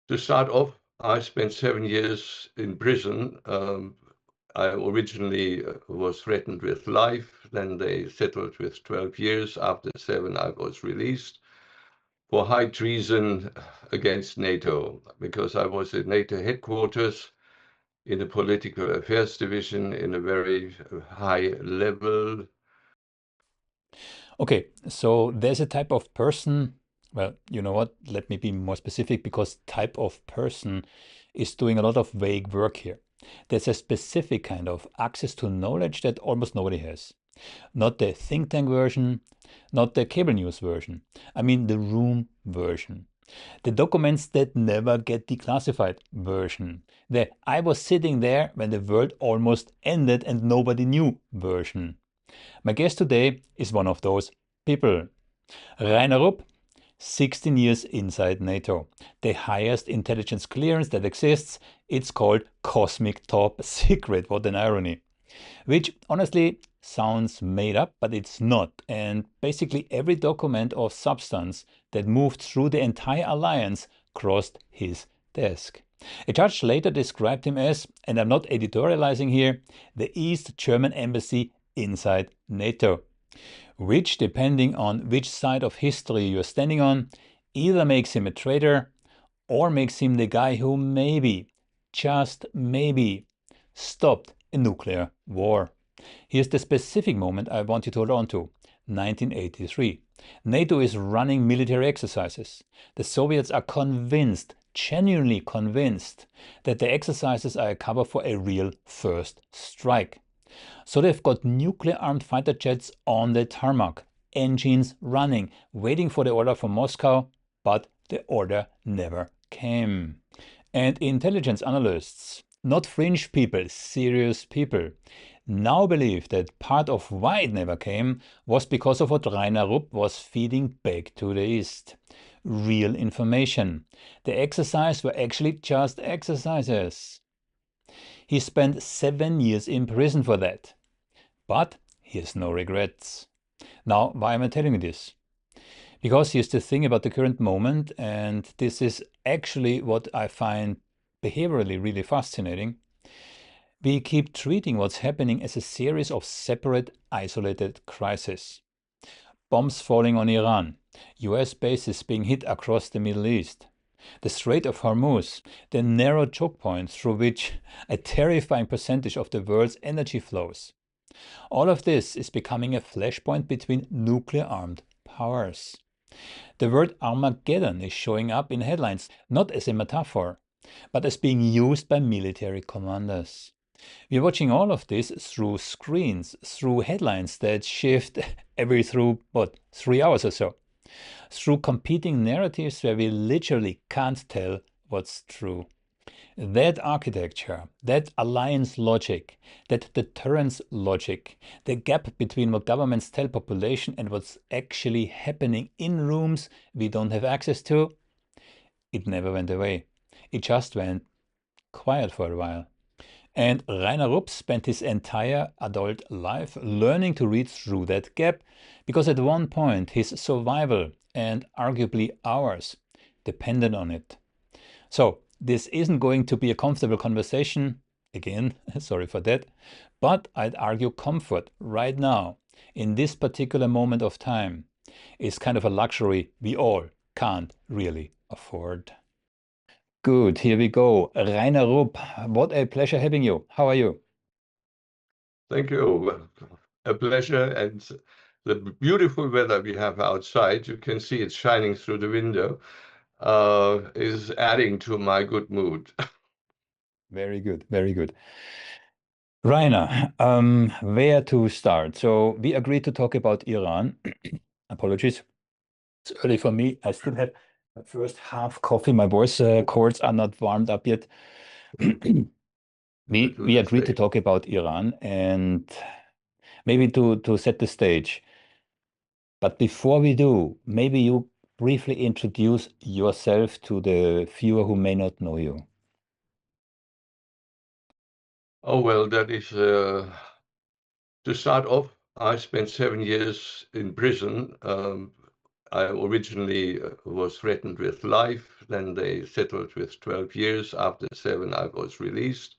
To start off, I spent 7 years in prison. I originally was threatened with life. Then they settled with 12 years. After 7, I was released for high treason against NATO because I was at NATO headquarters in the political affairs division in a very high level. Okay, so there's a type of person, well, you know what? Let me be more specific because type of person is doing a lot of vague work here. There's a specific kind of access to knowledge that almost nobody has. Not the think tank version, not the cable news version. I mean the room version. The documents that never get declassified version. The I was sitting there when the world almost ended and nobody knew version. My guest today is one of those people. Rainer Rupp, 16 years inside NATO. The highest intelligence clearance that exists. It's called Cosmic Top Secret. What an irony. Which honestly sounds made up, but it's not. And basically every document of substance that moved through the entire alliance crossed his desk. A judge later described him as, and I'm not editorializing here, the East German embassy inside NATO, which, depending on which side of history you're standing on, either makes him a traitor or makes him the guy who maybe, just maybe, stopped a nuclear war. Here's the specific moment I want you to hold on to. 1983. NATO is running military exercises. The Soviets are convinced, genuinely convinced, that the exercises are a cover for a real first strike. So they've got nuclear-armed fighter jets on the tarmac, engines running, waiting for the order from Moscow, but the order never came. And intelligence analysts, not fringe people, serious people, now believe that part of why it never came was because of what Rainer Rupp was feeding back to the East. Real information. The exercises were actually just exercises. He spent 7 years in prison for that. But he has no regrets. Now, why am I telling you this? Because here's the thing about the current moment, and this is actually what I find behaviorally really fascinating. We keep treating what's happening as a series of separate, isolated crises. Bombs falling on Iran, US bases being hit across the Middle East, the Strait of Hormuz, the narrow choke point through which a terrifying percentage of the world's energy flows. All of this is becoming a flashpoint between nuclear-armed powers. The word Armageddon is showing up in headlines not as a metaphor, but as being used by military commanders. We're watching all of this through screens, through headlines that shift every 3 hours or so, through competing narratives where we literally can't tell what's true. That architecture, that alliance logic, that deterrence logic, the gap between what governments tell population and what's actually happening in rooms we don't have access to, it never went away. It just went quiet for a while. And Rainer Rupp spent his entire adult life learning to read through that gap, because at one point his survival, and arguably ours, depended on it. So this isn't going to be a comfortable conversation, again, sorry for that, but I'd argue comfort right now, in this particular moment of time, is kind of a luxury we all can't really afford. Good, here we go. Rainer Rupp, what a pleasure having you. How are you? Thank you. A pleasure. And the beautiful weather we have outside, you can see it shining through the window, is adding to my good mood. Very good, very good. Rainer, where to start? So we agreed to talk about Iran. Apologies. It's early for me. I still have my first half coffee. My voice cords are not warmed up yet. We agreed to talk about Iran and maybe to set the stage. But before we do, maybe you briefly introduce yourself to the viewer who may not know you. Oh, well, that is to start off, I spent 7 years in prison. I originally was threatened with life. Then they settled with 12 years. After 7, I was released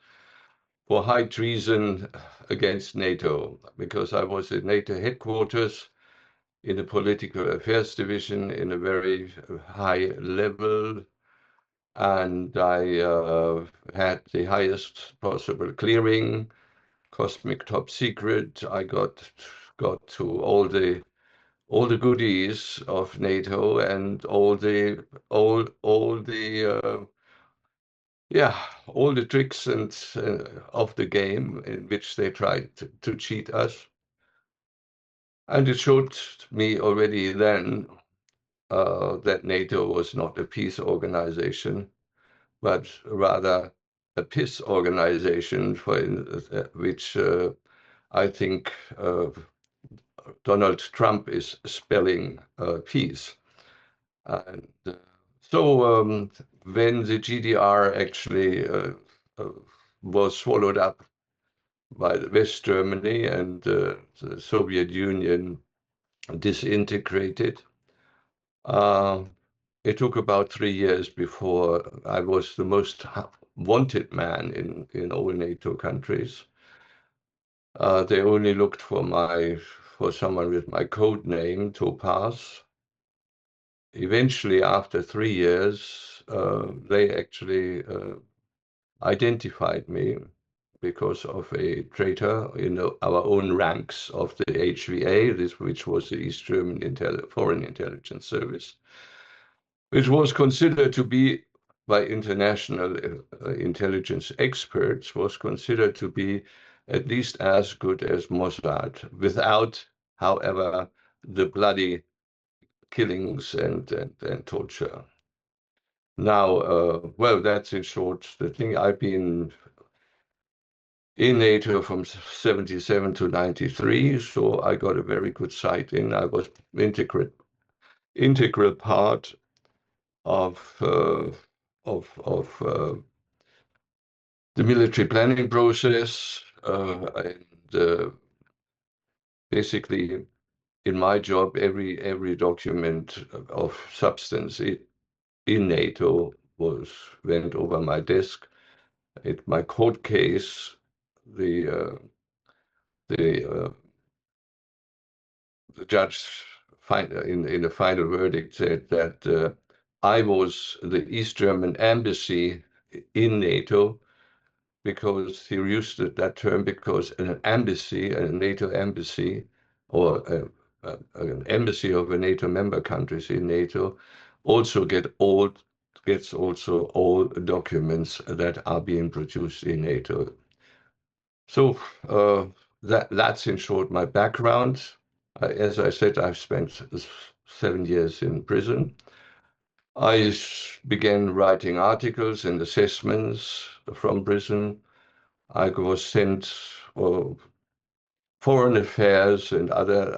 for high treason against NATO, because I was at NATO headquarters in the political affairs division in a very high level, and I had the highest possible clearing, cosmic top secret. I got to all the goodies of NATO and all the tricks and of the game in which they tried to cheat us. And it showed me already then that NATO was not a peace organization, but rather a piss organization, for which I think Donald Trump is spelling peace. And so when the GDR actually was swallowed up by West Germany and the Soviet Union disintegrated, it took about 3 years before I was the most wanted man in all NATO countries. They only looked for someone with my code name, Topaz. Eventually, after 3 years, they actually identified me because of a traitor in our own ranks of the HVA, which was the East German Foreign Intelligence Service, which was considered to be, by international intelligence experts, was considered to be at least as good as Mossad, without, however, the bloody killings and torture. Now, well, that's in short the thing. I've been in NATO from 77 to 93, so I got a very good sight in. I was integral part of the military planning process, and basically in my job, every document of substance in NATO went over my desk. My court case, the judge in the final verdict said that I was the East German embassy in NATO, because he used that term because an embassy, a NATO embassy, or an embassy of a NATO member countries in NATO, also gets also all documents that are being produced in NATO. So that's in short my background. As I said, I've spent 7 years in prison. I began writing articles and assessments from prison. I was sent foreign affairs and other.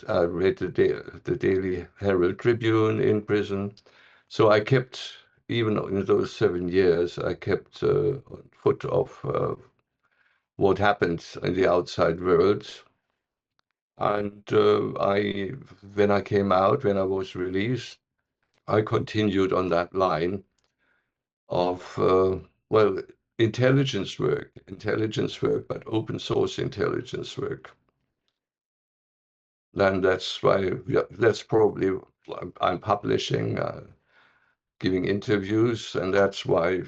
I read the Daily Herald Tribune in prison. So I kept, even in those 7 years, I kept on foot of what happened in the outside world. And when I came out, when I was released, I continued on that line of, well, intelligence work, but open source intelligence work. And that's why, that's probably I'm publishing, giving interviews, and that's why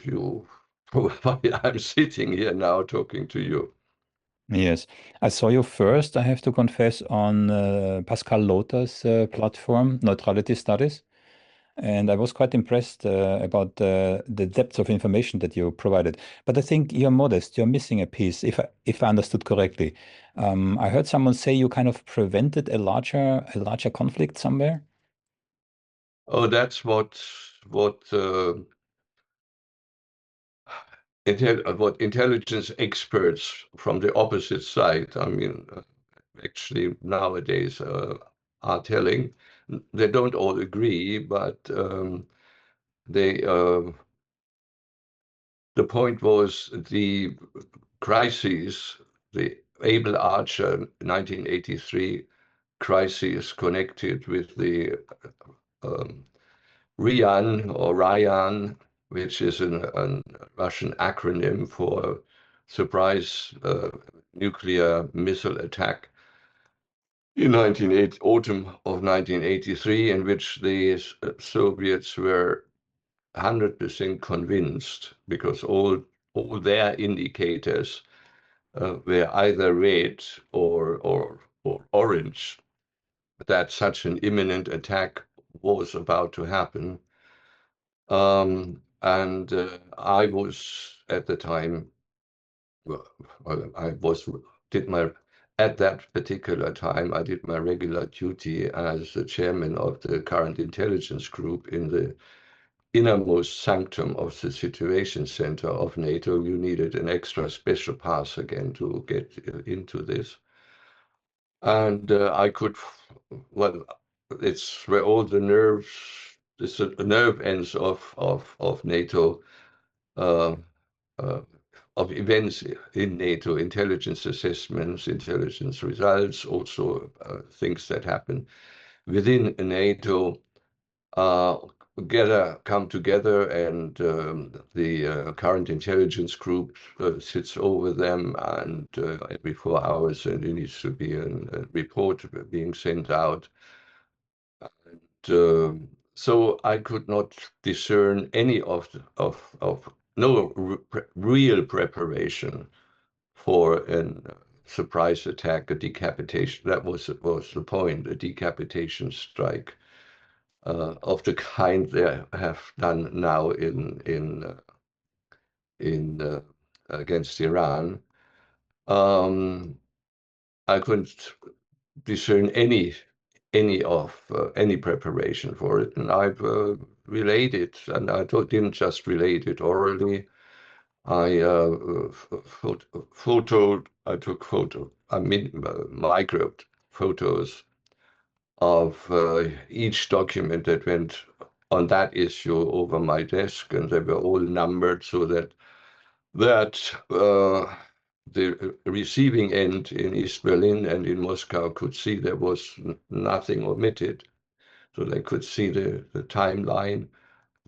I'm sitting here now talking to you. Yes, I saw you first, I have to confess, on Pascal Lothar's platform, Neutrality Studies. And I was quite impressed about the depth of information that you provided. But I think you're modest, you're missing a piece, if I understood correctly. I heard someone say you kind of prevented a larger conflict somewhere. Oh, that's what intelligence experts from the opposite side, I mean, actually nowadays are telling. They don't all agree, but they the point was the crises, the Able Archer 1983 crisis connected with the RIAN or RYAN, which is a Russian acronym for surprise nuclear missile attack in autumn of 1983, in which the Soviets were 100% convinced, because all their indicators were either red or orange, that such an imminent attack was about to happen. And I was at the time, well, at that particular time, I did my regular duty as the chairman of the current intelligence group in the innermost sanctum of the Situation Center of NATO. You needed an extra special pass again to get into this. And I could, well, it's where all the nerves, the nerve ends of NATO, uh, uh, of events in NATO, intelligence assessments, intelligence results, also things that happen within NATO, come together, and the current intelligence group sits over them, and every 4 hours there needs to be a report being sent out. And so I could not discern any of no real preparation for a surprise attack, a decapitation. That was the point, a decapitation strike of the kind they have done now in against Iran. I couldn't discern any preparation for it, and I've relayed it, and I didn't just relate it orally. I microbed photos of each document that went on that issue over my desk, and they were all numbered so that the receiving end in East Berlin and in Moscow could see there was nothing omitted, so they could see the timeline,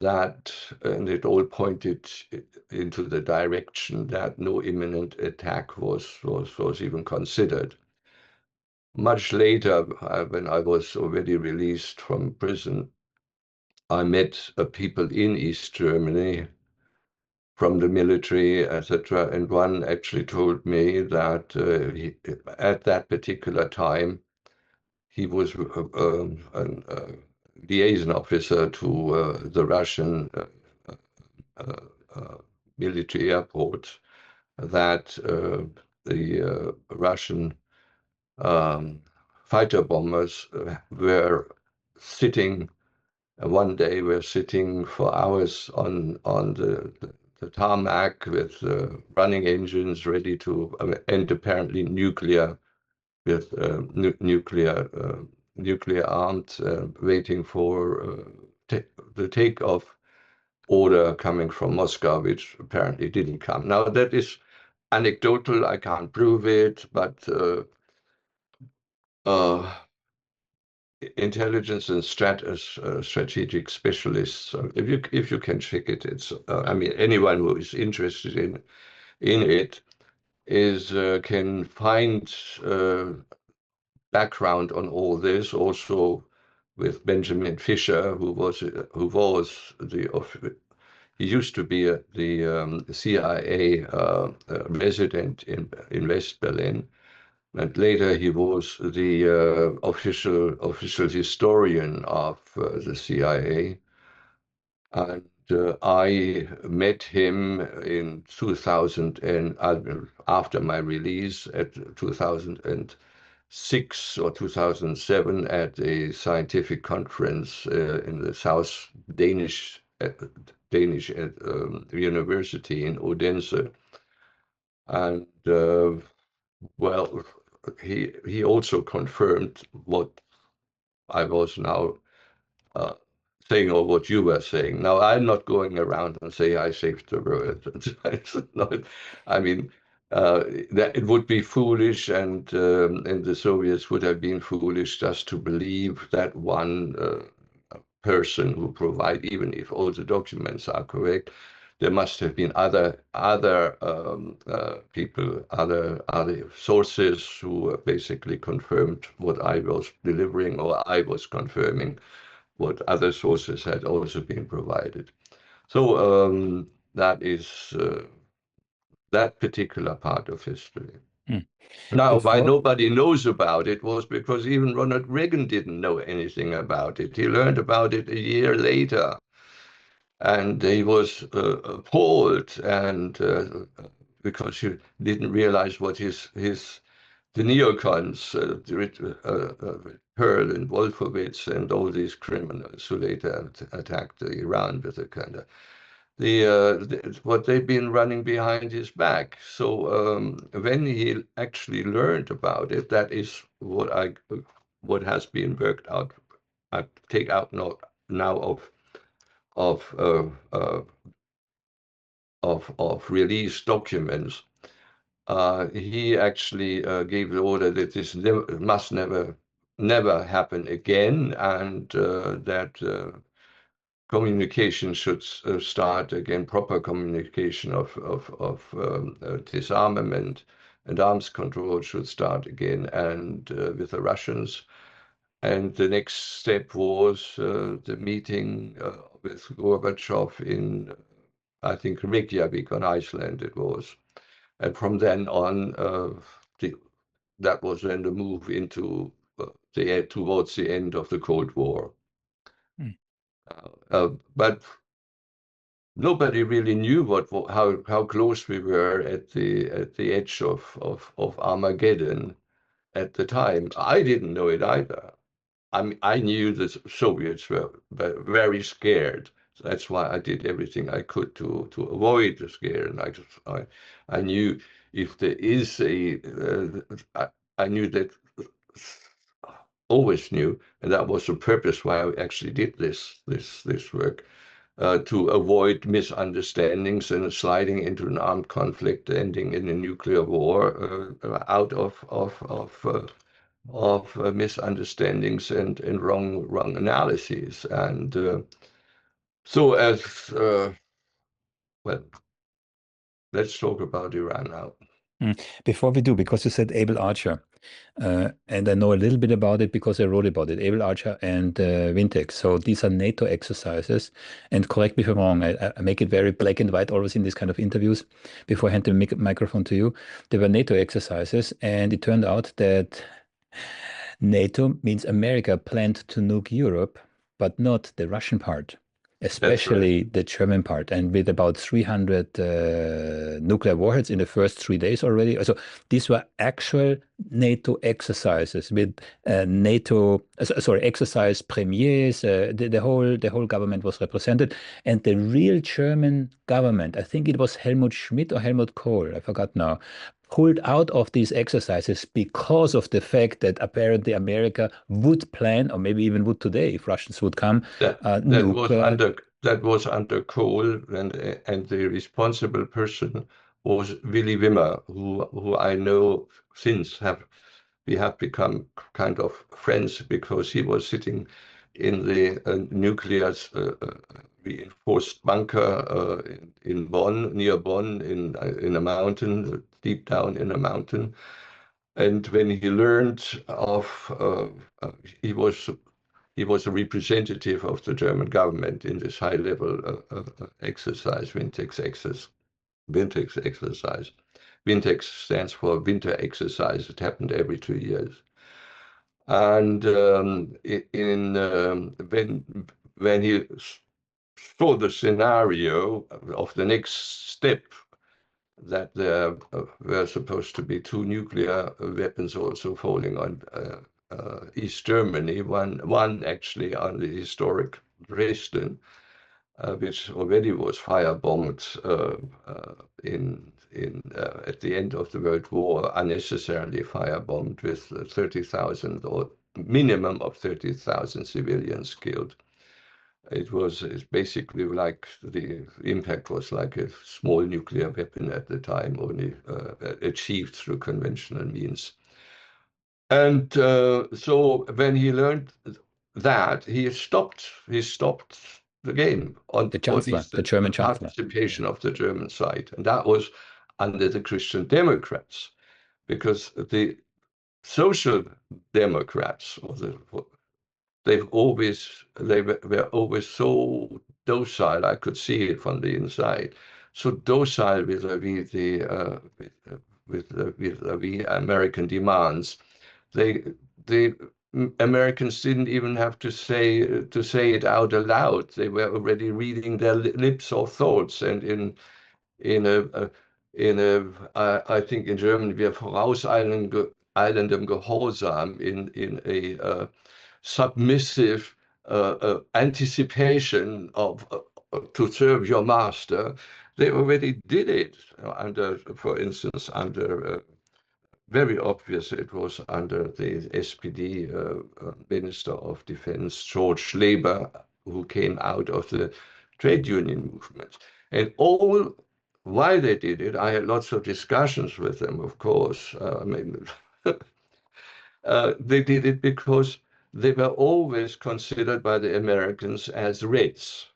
and it all pointed into the direction that no imminent attack was even considered. Much later, when I was already released from prison, I met people in East Germany from the military, etc. And one actually told me that at that particular time, he was a liaison officer to the Russian military airport, that the Russian fighter bombers were sitting. One day we're sitting for hours on the tarmac with running engines ready to, and apparently nuclear, with nuclear armed, waiting for the takeoff order coming from Moscow, which apparently didn't come. Now that is anecdotal, I can't prove it, but intelligence and strategic specialists, if you can check it, it's I mean, anyone who is interested in it can find background on all this, also with Benjamin Fischer, he used to be the CIA resident in West Berlin. And later he was the official historian of the CIA. And I met him in 2000, and after my release at 2006 or 2007 at a scientific conference in the South Danish University in Odense. And well, he also confirmed what I was now saying, or what you were saying. Now, I'm not going around and say I saved the world. I mean, that it would be foolish, and the Soviets would have been foolish just to believe that one person who provide, even if all the documents are correct, there must have been other people, other sources who basically confirmed what I was delivering, or I was confirming what other sources had also been provided. So that is that particular part of history. Mm. Now, why Before, nobody knows about it was because even Ronald Reagan didn't know anything about it. He learned about it a year later, and he was appalled, and because he didn't realize what the neocons, Pearl and Wolfowitz, and all these criminals who later attacked Iran with a kind of what they've been running behind his back. So when he actually learned about it, that is what has been worked out. I take out now of released documents. He actually gave the order that this must never happen again, and that communication should start again. Proper communication of disarmament and arms control should start again, and with the Russians. And the next step was the meeting with Gorbachev in, I think, Reykjavik on Iceland it was. And from then on, that was then the move into towards the end of the Cold War. mm, But nobody really knew how close we were at the edge of Armageddon at the time. I didn't know it either. I knew the Soviets were very scared. That's why I did everything I could to avoid the scare. And I knew if there is I knew that, always knew, and that was the purpose why I actually did this work, to avoid misunderstandings and sliding into an armed conflict ending in a nuclear war, out of misunderstandings and wrong analyses. And so as well, let's talk about Iran now. before we do, because you said Able Archer, and I know a little bit about it because I wrote about it, Able Archer and Vintex. So these are NATO exercises. And correct me if I'm wrong, I make it very black and white always in these kind of interviews before I hand the microphone to you. They were NATO exercises, and it turned out that NATO means America planned to nuke Europe, but not the Russian part, That's right. especially the German part, and with about 300 nuclear warheads in the first 3 days already. So these were actual NATO exercises with exercise premiers. The whole government was represented, and the real German government, I think it was Helmut Schmidt or Helmut Kohl, I forgot now, pulled out of these exercises because of the fact that apparently America would plan, or maybe even would today, if Russians would come, That nuke. was under Kohl, and the responsible person was Willy Wimmer, who I know since we have become kind of friends, because he was sitting in the nuclear reinforced bunker in Bonn, near Bonn, in a mountain, deep down in a mountain. And when he learned of, he was a representative of the German government in this high-level exercise, Vintex exercise. Vintex stands for winter exercise. It happened every 2 years. And when he saw the scenario of the next step, that there were supposed to be 2 nuclear weapons also falling on East Germany, one actually on the historic Dresden, which already was firebombed at the end of the World War, unnecessarily firebombed with 30,000 or minimum of 30,000 civilians killed. It's basically like the impact was like a small nuclear weapon at the time, only achieved through conventional means. And so when he learned that, he stopped the game on, The or at chancellor, least the the German chancellor. participation of the German side. And that was under the Christian Democrats, because the Social Democrats, they were always so docile. I could see it from the inside, so docile vis-à-vis vis-à-vis American demands. The Americans didn't even have to say it out aloud. They were already reading their lips or thoughts, and in a I think in German wir vorauseilendem Gehorsam, in a submissive anticipation of to serve your master. They already did it under, for instance, under very obvious, it was under the SPD Minister of Defense, George Leber, who came out of the trade union movement. And all why they did it, I had lots of discussions with them, of course. They did it because they were always considered by the Americans as Reds,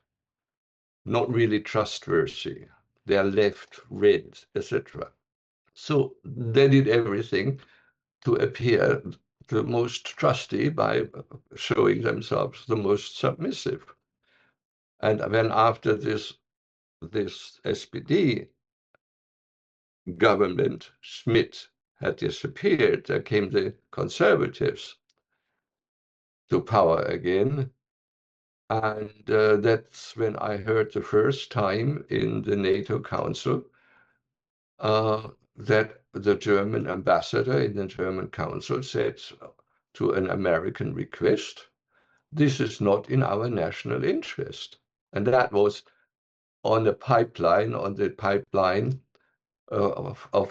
not really trustworthy. They are left red, etc. So they did everything to appear the most trusty by showing themselves the most submissive. And when after this SPD government, Schmidt, had disappeared, there came the conservatives to power again. And that's when I heard the first time in the NATO Council that the German ambassador in the German Council said to an American request, this is not in our national interest. And that was on the pipeline of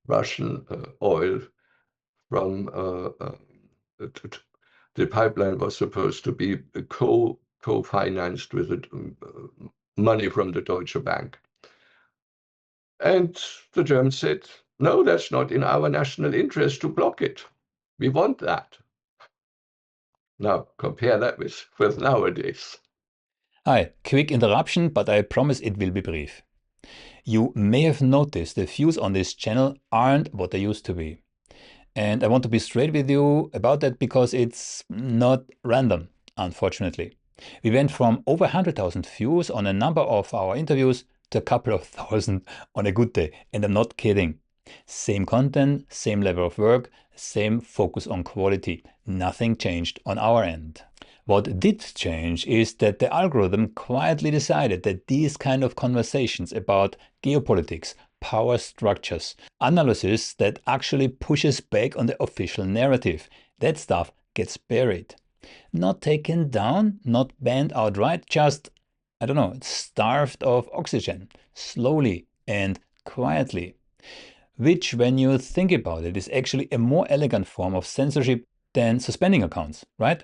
Russian oil from the pipeline was supposed to be co-financed with money from the Deutsche Bank. And the Germans said, no, that's not in our national interest to block it. We want that. Now, compare that with nowadays. Hi, quick interruption, but I promise it will be brief. You may have noticed the views on this channel aren't what they used to be. And I want to be straight with you about that because it's not random, unfortunately. We went from over 100,000 views on a number of our interviews to a couple of thousand on a good day. And I'm not kidding. Same content, same level of work, same focus on quality. Nothing changed on our end. What did change is that the algorithm quietly decided that these kind of conversations about geopolitics, power structures, analysis that actually pushes back on the official narrative, that stuff gets buried. Not taken down, not banned outright, just, I don't know, starved of oxygen, slowly and quietly. Which, when you think about it, is actually a more elegant form of censorship than suspending accounts, right?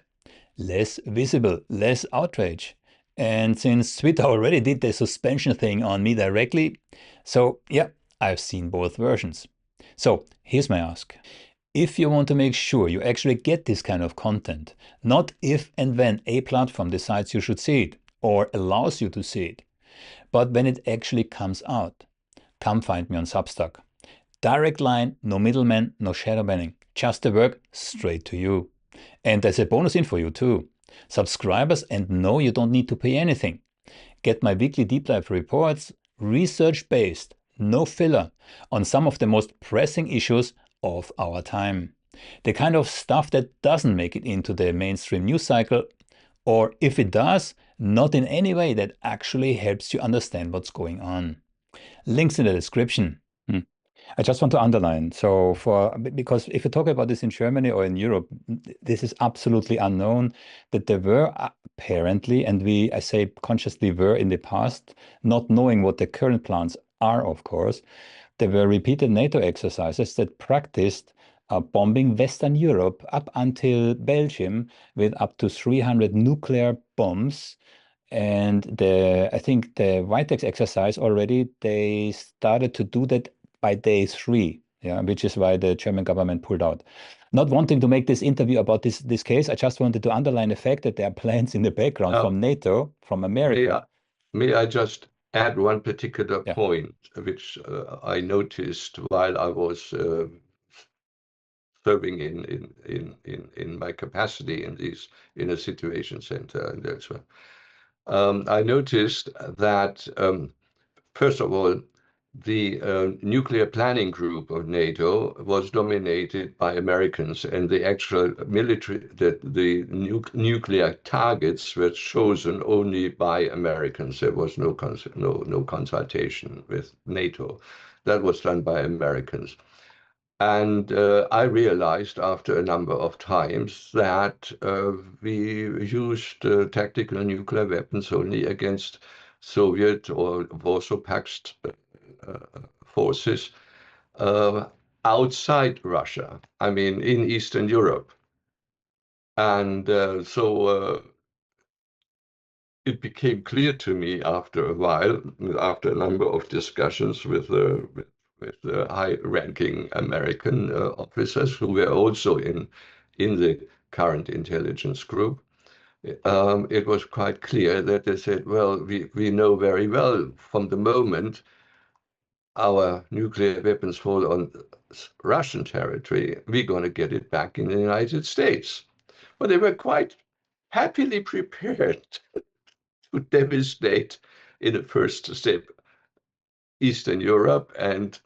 Less visible, less outrage. And since Twitter already did the suspension thing on me directly, so yeah, I've seen both versions. So here's my ask. If you want to make sure you actually get this kind of content, not if and when a platform decides you should see it or allows you to see it, but when it actually comes out, come find me on Substack. Direct line, no middleman, no shadow banning, just the work straight to you. And there's a bonus in for you too. Subscribers, and no, you don't need to pay anything. Get my weekly deep dive reports, research-based, no filler, on some of the most pressing issues of our time. The kind of stuff that doesn't make it into the mainstream news cycle, or if it does, not in any way that actually helps you understand what's going on. Links in the description. I just want to underline, because if you talk about this in Germany or in Europe, this is absolutely unknown, that there were apparently, and I say consciously were in the past, not knowing what the current plans are, of course, there were repeated NATO exercises that practiced bombing Western Europe up until Belgium with up to 300 nuclear bombs. And I think the Whitex exercise already, they started to do that by day 3, yeah, which is why the German government pulled out. not wanting to make this interview about this case. I just wanted to underline the fact that there are plans in the background from NATO, from America. May I just add one particular Yeah. point, which I noticed while I was serving in my capacity in a situation center and elsewhere. I noticed that first of all, the nuclear planning group of NATO was dominated by Americans, and the actual military, the nuclear targets were chosen only by Americans. There was no consultation with NATO. That was done by Americans. And I realized after a number of times that we used tactical nuclear weapons only against Soviet or Warsaw Pact forces outside Russia, I mean, in Eastern Europe. And so it became clear to me after a while, after a number of discussions with high-ranking American officers who were also in the current intelligence group, it was quite clear that they said, well, we know very well from the moment our nuclear weapons fall on Russian territory, we're going to get it back in the United States. But they were quite happily prepared to devastate in a first step Eastern Europe, and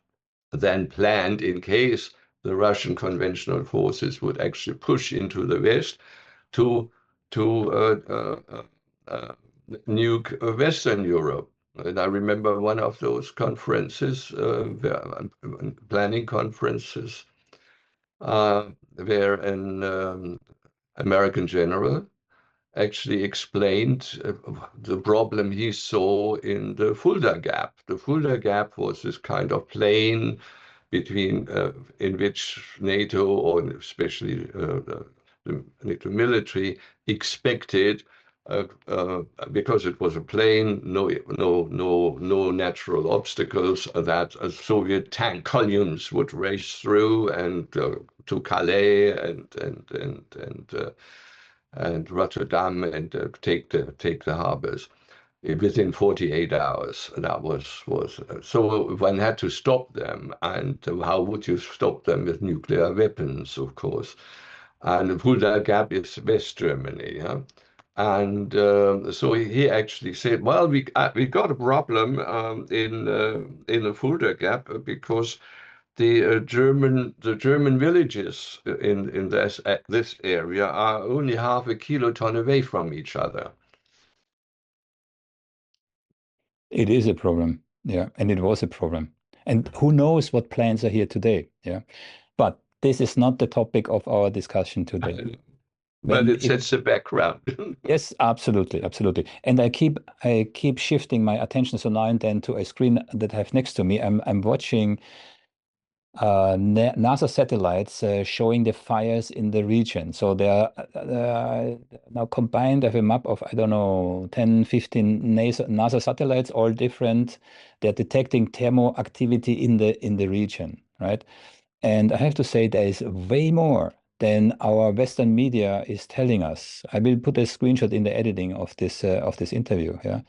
then planned in case the Russian conventional forces would actually push into the West to nuke Western Europe. And I remember one of those conferences, planning conferences, where an American general actually explained the problem he saw in the Fulda Gap. The Fulda Gap was this kind of plain between in which NATO, or especially the NATO military, expected, because it was a plain, no natural obstacles, that Soviet tank columns would race through and to Calais and Rotterdam and take the harbors within 48 hours. That was so one had to stop them, and how would you stop them? With nuclear weapons, of course. And the Fulda Gap is West Germany, huh? And so he actually said, well, we got a problem in the Fulda Gap, because the German villages in this area are only half a kiloton away from each other. It is a problem, yeah, and it was a problem. And who knows what plans are here today, yeah. But this is not the topic of our discussion today. But it sets the background. Yes, absolutely, absolutely. And I keep shifting my attention so now and then to a screen that I have next to me. I'm watching NASA satellites showing the fires in the region. So they are now combined. I have a map of, I don't know, 10, 15 NASA satellites, all different. They're detecting thermo activity in the region, right? And I have to say there is way more than our Western media is telling us. I will put a screenshot in the editing of this interview. Yeah,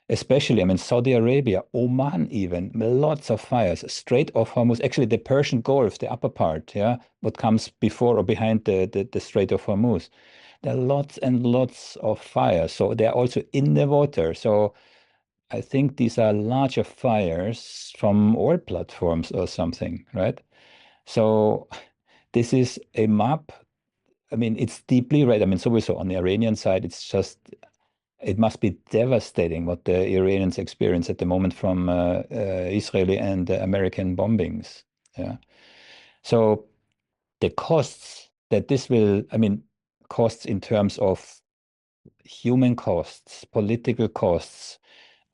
especially, I mean, Saudi Arabia, Oman, even lots of fires. Strait of Hormuz, actually the Persian Gulf, the upper part. Yeah, what comes before or behind the Strait of Hormuz. There are lots and lots of fires. So they're also in the water. So I think these are larger fires from oil platforms or something, right? So this is a map. I mean, it's deeply red. I mean, sowieso on the Iranian side, it's just, it must be devastating what the Iranians experience at the moment from Israeli and American bombings. Yeah. So the costs that this will, I mean, costs in terms of human costs, political costs,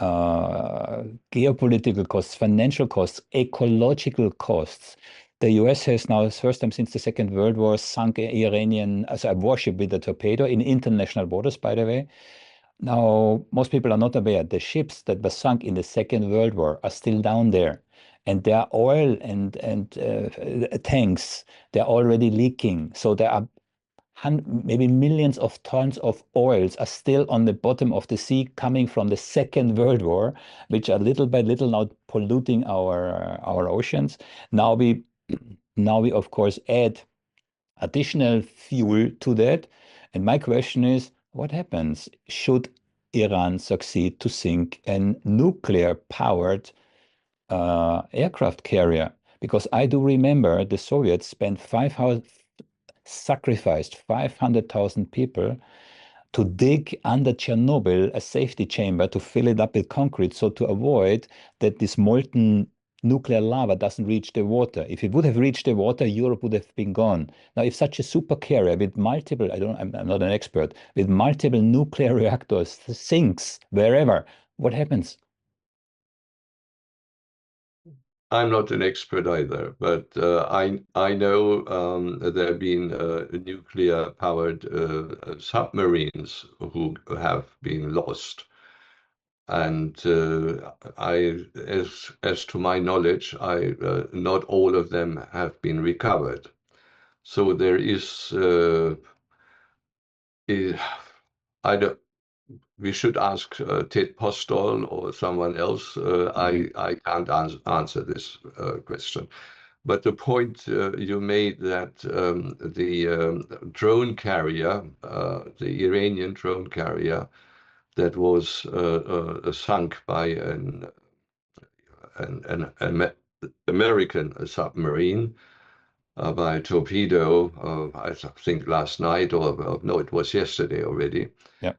geopolitical costs, financial costs, ecological costs. The US has now, first time since the Second World War, sunk an Iranian, as a warship with a torpedo in international waters, by the way. Now, most people are not aware the ships that were sunk in the Second World War are still down there. and their oil and tanks, they're already leaking. So there are maybe millions of tons of oils are still on the bottom of the sea coming from the Second World War, which are little by little now polluting our oceans. Now we of course add additional fuel to that. And my question is, what happens should Iran succeed to sink a nuclear-powered aircraft carrier? Because I do remember the Soviets sacrificed 500,000 people to dig under Chernobyl a safety chamber to fill it up with concrete, so to avoid that this molten nuclear lava doesn't reach the water. If it would have reached the water, Europe would have been gone. Now, if such a super carrier with multiple, I'm not an expert, with multiple nuclear reactors sinks wherever, what happens? I'm not an expert either, but I know there have been nuclear-powered submarines who have been lost, and as to my knowledge, not all of them have been recovered. So there is I don't. We should ask Ted Postol or someone else. I can't answer this question. But the point you made that the drone carrier, the Iranian drone carrier that was sunk by an American submarine by a torpedo, I think last night, or no, it was yesterday already. Yeah.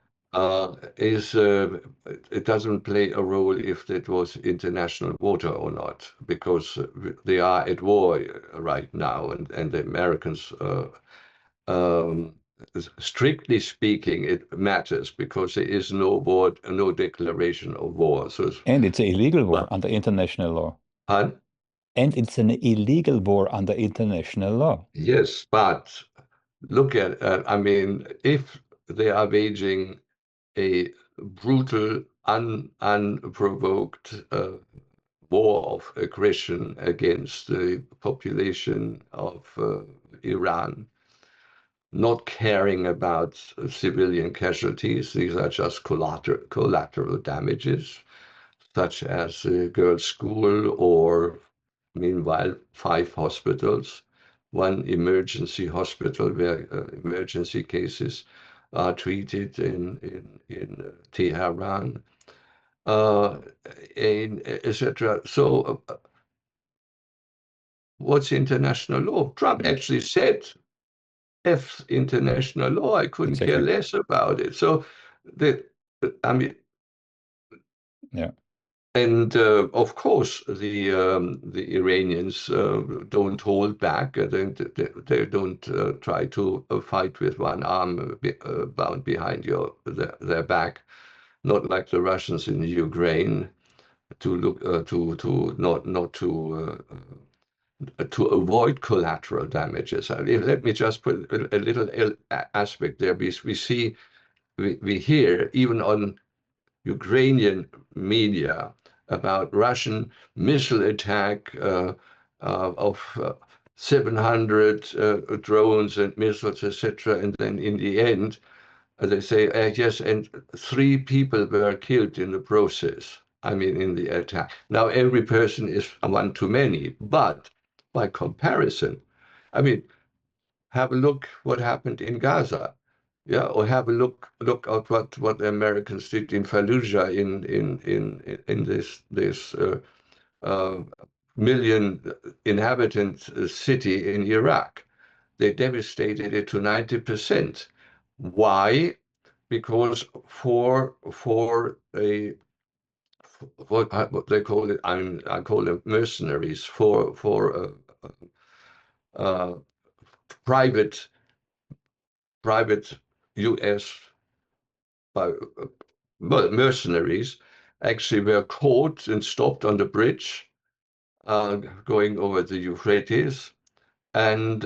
It doesn't play a role if it was international water or not, because they are at war right now, and the Americans, um, strictly speaking, it matters because there is no declaration of war. So, And it's an illegal war under international law. and And it's an illegal war under international law. yes, but look at, I mean, if they are waging a brutal, unprovoked war of aggression against the population of Iran, not caring about civilian casualties. These are just collateral damages, such as a girls' school or, meanwhile, 5 hospitals, one emergency hospital where emergency cases are treated in Tehran, etc. So, what's international law? Trump actually said, "F international law. I couldn't care Exactly. less about it." So, I mean, Yeah. and of course, the Iranians don't hold back. They don't try to fight with one arm bound behind their back, not like the Russians in Ukraine, to look to not to avoid collateral damages. Let me just put a little aspect there. We hear even on Ukrainian media about Russian missile attack of 700 drones and missiles, etc. And then in the end, they say, yes, and 3 people were killed in the process. I mean, in the attack. Now, every person is one too many, but by comparison, I mean, have a look what happened in Gaza. Yeah, or have a look at what the Americans did in Fallujah in this million inhabitant city in Iraq. They devastated it to 90%. Why? Because for a what they call it, I call them mercenaries, for private U.S. Mercenaries actually were caught and stopped on the bridge going over the Euphrates, and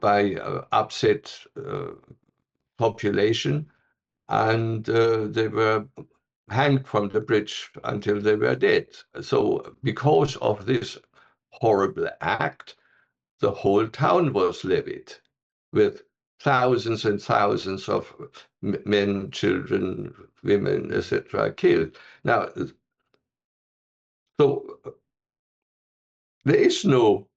by upset population, and they were hanged from the bridge until they were dead. So because of this horrible act, the whole town was levied with thousands and thousands of men, children, women, etc., killed. Now, so there is no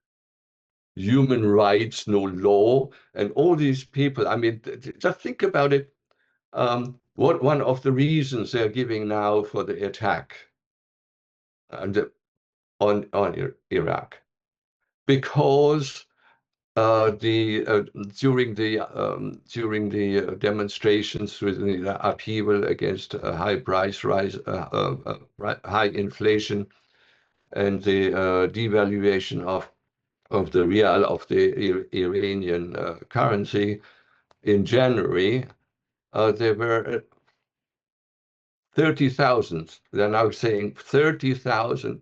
human rights, no law, and all these people. I mean, just think about it. What one of the reasons they're giving now for the attack on Iraq, because during the demonstrations with the upheaval against high price rise, high inflation, and the devaluation of the real, of the Iranian currency in January, there were 30,000. They're now saying 30,000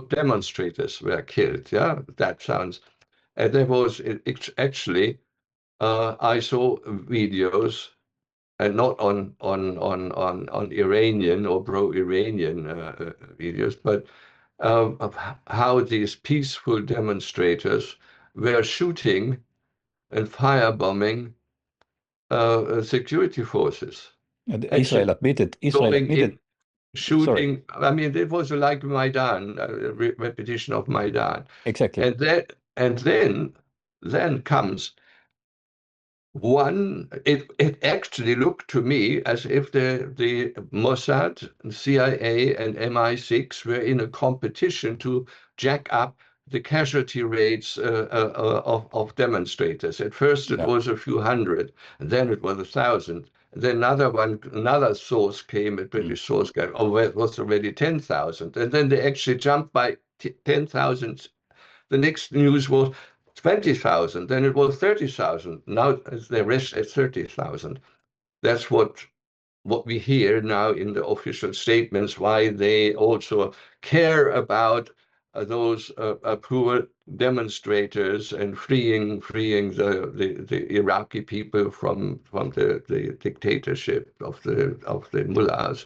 demonstrators were killed. Yeah, that sounds. And there was actually, I saw videos, and not on Iranian or pro-Iranian videos, but of how these peaceful demonstrators were shooting and firebombing security forces. Actually, Israel admitted. going in, Sorry, shooting. I mean, it was like Maidan, a repetition of Maidan. exactly. And then comes one. It actually looked to me as if the Mossad, CIA, and MI6 were in a competition to jack up the casualty rates of demonstrators. At first, it Yeah. was a few hundred, and then it was 1,000. Then another source came, a British source came, oh, it was already 10,000. And then they actually jumped by 10,000. The next news was 20,000. Then it was 30,000. Now they rest at 30,000. That's what we hear now in the official statements, why they also care about those poor demonstrators and freeing the Iraqi people from the dictatorship of the mullahs.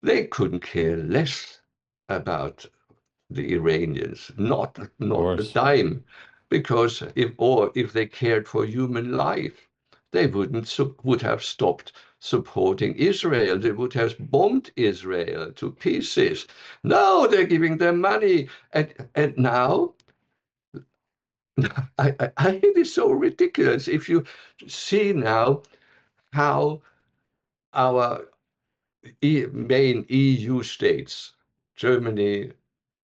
They couldn't care less about the Iranians, not a Course. dime, because if they cared for human life, they would have stopped supporting Israel. They would have bombed Israel to pieces. No, they're giving them money, and now I it is so ridiculous. If you see now how our main EU states, Germany,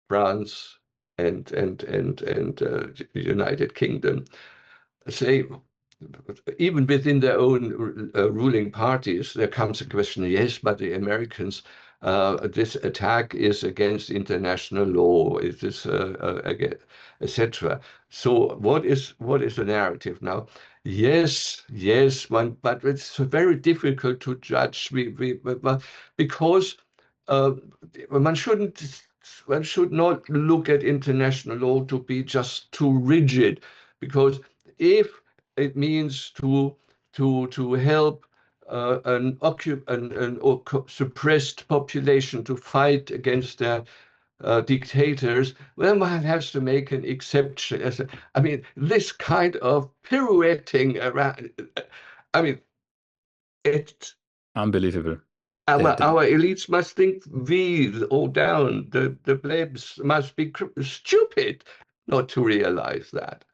France, and the United Kingdom, say, even within their own ruling parties, there comes a question, yes, but the Americans, this attack is against international law, it is etc. So what is the narrative now? Yes, but it's very difficult to judge. Because one should not look at international law to be just too rigid, because if it means to help an suppressed population to fight against their dictators, well, one has to make an exception. I mean, this kind of pirouetting around, I mean, it's Unbelievable. our elites must think we all down. The plebs must be stupid not to realize that.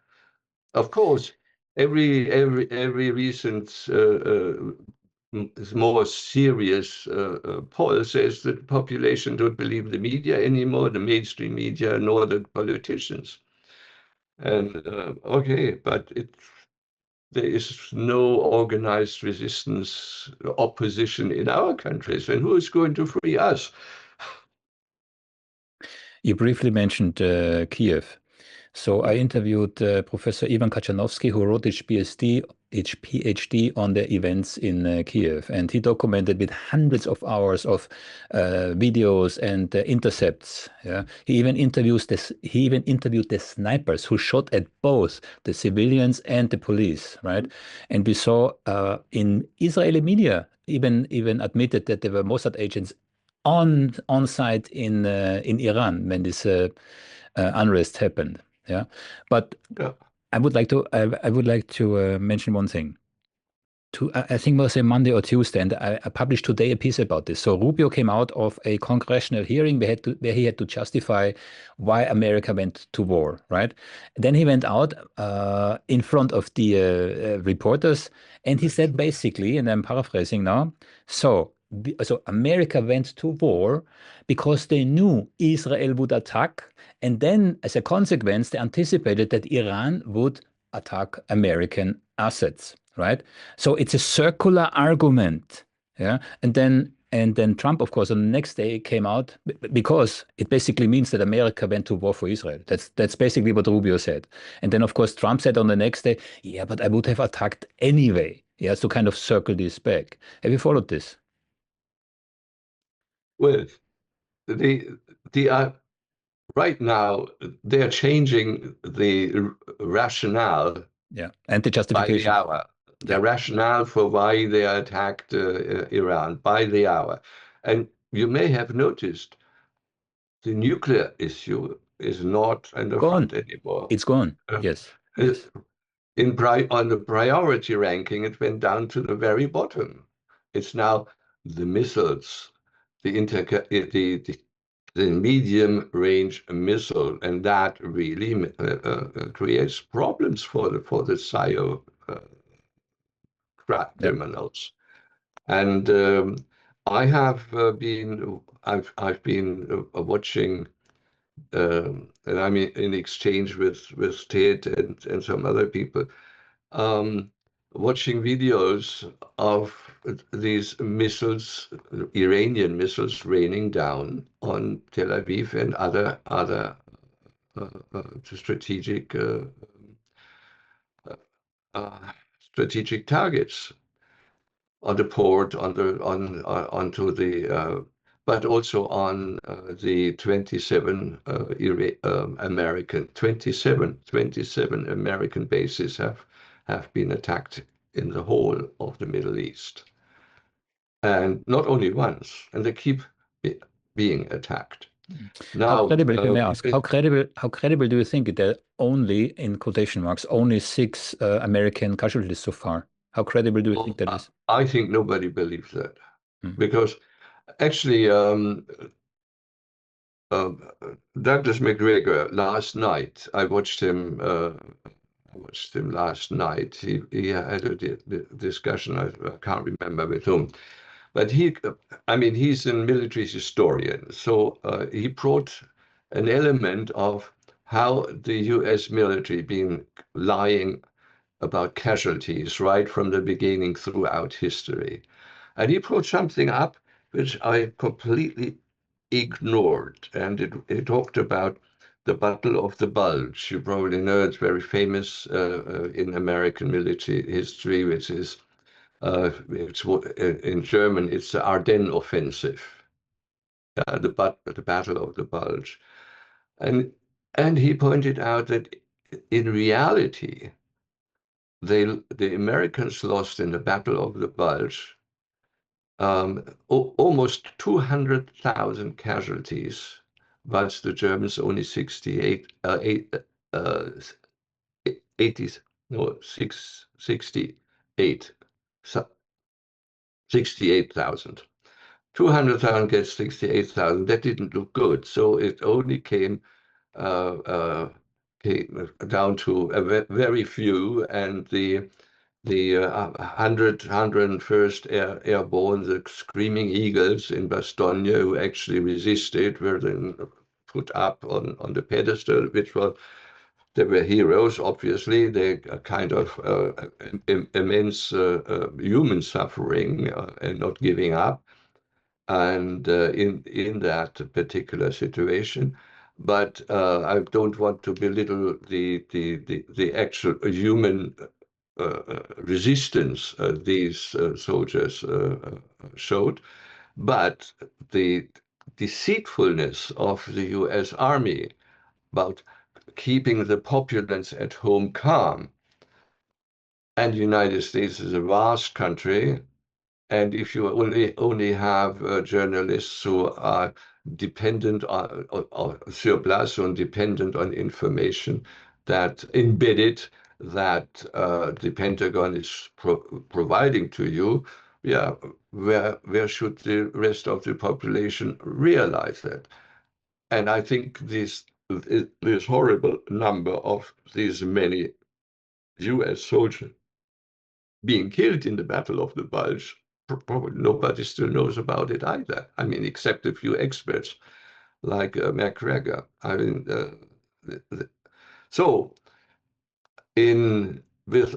Of course, every recent more serious poll says that the population don't believe the media anymore, the mainstream media, nor the politicians. And okay, but there is no organized resistance, opposition in our countries, and who is going to free us? You briefly mentioned Kiev. So I interviewed Professor Ivan Kachanovsky, who wrote his PhD on the events in Kiev, and he documented with hundreds of hours of videos and intercepts. Yeah, he even interviewed the snipers who shot at both the civilians and the police. Right, and we saw in Israeli media even admitted that there were Mossad agents on site in Iran when this unrest happened. Yeah, but Yeah. I would like to mention one thing. I think it was a Monday or Tuesday, and I published today a piece about this. So Rubio came out of a congressional hearing where he had to justify why America went to war, right? Then he went out in front of the reporters, and he said basically, and I'm paraphrasing now, so America went to war because they knew Israel would attack, and then as a consequence, they anticipated that Iran would attack American assets, right? So it's a circular argument, yeah. And then Trump, of course, on the next day came out because it basically means that America went to war for Israel. That's basically what Rubio said. And then, of course, Trump said on the next day, yeah, but I would have attacked anyway. Yeah, to kind of circle this back. Have you followed this? Well, the right now they're changing the rationale Yeah, and the by the justification. hour. Yeah, The rationale for why they attacked Iran by the hour. And you may have noticed the nuclear issue is not in the gone. front anymore. It's gone. Uh, Yes, uh, yes. on the priority ranking, it went down to the very bottom. It's now the missiles, the medium range missile, and that really creates problems for the SIO Yeah. criminals. And I've been watching, and I'm in exchange with Ted and some other people, um, watching videos of these missiles, Iranian missiles, raining down on Tel Aviv and other strategic strategic targets on the port, onto the, but also on the 27 American 27 American bases have been attacked in the whole of the Middle East, and not only once, and they keep being attacked. How Now, credible, if I may ask, how credible do you think that only, in quotation marks, only 6 American casualties so far? How credible do you think that is? I think nobody believes that, Mm. because actually, uh, Douglas McGregor last night, I watched him. I watched him last night. He had a discussion. I can't remember with whom, but I mean, he's a military historian, so he brought an element of how the U.S. military been lying about casualties right from the beginning throughout history. And he brought something up which I completely ignored. And it talked about the Battle of the Bulge. You probably know it's very famous in American military history, which is, in German, it's the Ardennes Offensive, the Battle of the Bulge. And, and he pointed out that in reality, the Americans lost in the Battle of the Bulge almost 200,000 casualties, whilst the Germans only 80, no, 68, 68,000. 200,000 gets 68,000. That didn't look good. So it only came down to a very few, and the 101st Airborne, the Screaming Eagles in Bastogne, who actually resisted, were then put up on the pedestal, they were heroes, obviously. They kind of immense human suffering and not giving up, and in that particular situation. But I don't want to belittle the actual human resistance these soldiers showed, but the deceitfulness of the US Army about keeping the populace at home calm. And the United States is a vast country, And if you only have journalists who are dependent on or sur place and dependent on information that embedded that the Pentagon is providing to you, yeah, where should the rest of the population realize that? And I think this horrible number of these many U.S. soldiers being killed in the Battle of the Bulge, probably nobody still knows about it either. I mean, except a few experts like McGregor. I mean, so in with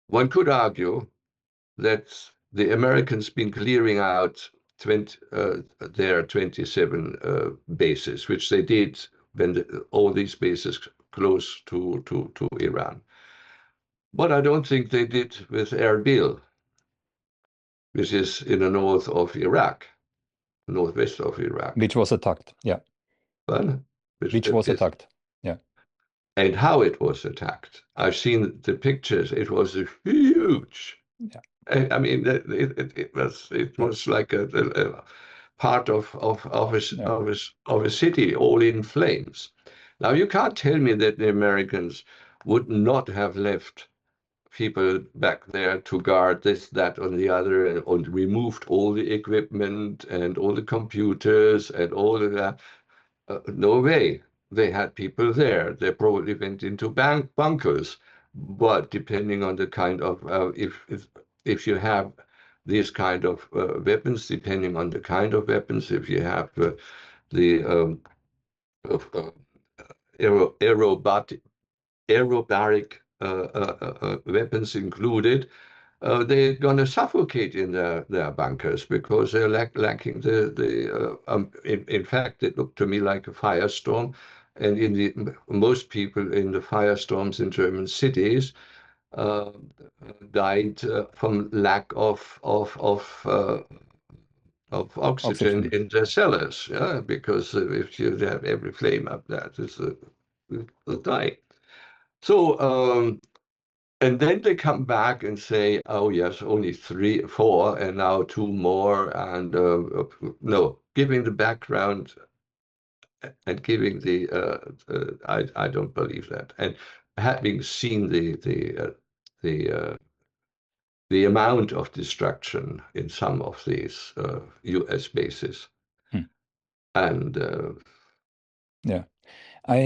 one could argue that the Americans been clearing out their 27 bases, which they did when all these bases close to Iran. But I don't think they did with Erbil, which is in the north of Iraq, northwest of Iraq. Which was attacked, yeah. Well, Which was attacked, yeah. And how it was attacked. I've seen the pictures. It was a huge. Yeah. I mean, it was like a part of a city all in flames. Now you can't tell me that the Americans would not have left people back there to guard this, that, or the other, and removed all the equipment and all the computers and all of that. No way. They had people there. They probably went into bunkers. But depending on the kind of if you have these kind of weapons, depending on the kind of weapons, if you have the aerobaric weapons included, they're going to suffocate in their bunkers because they're lacking in fact, it looked to me like a firestorm. And most people in the firestorms in German cities died from lack of oxygen in their cellars. Yeah, because if you have every flame up there, will die. So, and then they come back and say, oh, yes, only 3, 4, and now 2 more. And no, giving the background and giving I don't believe that. And having seen the amount of destruction in some of these U.S. bases. And yeah. I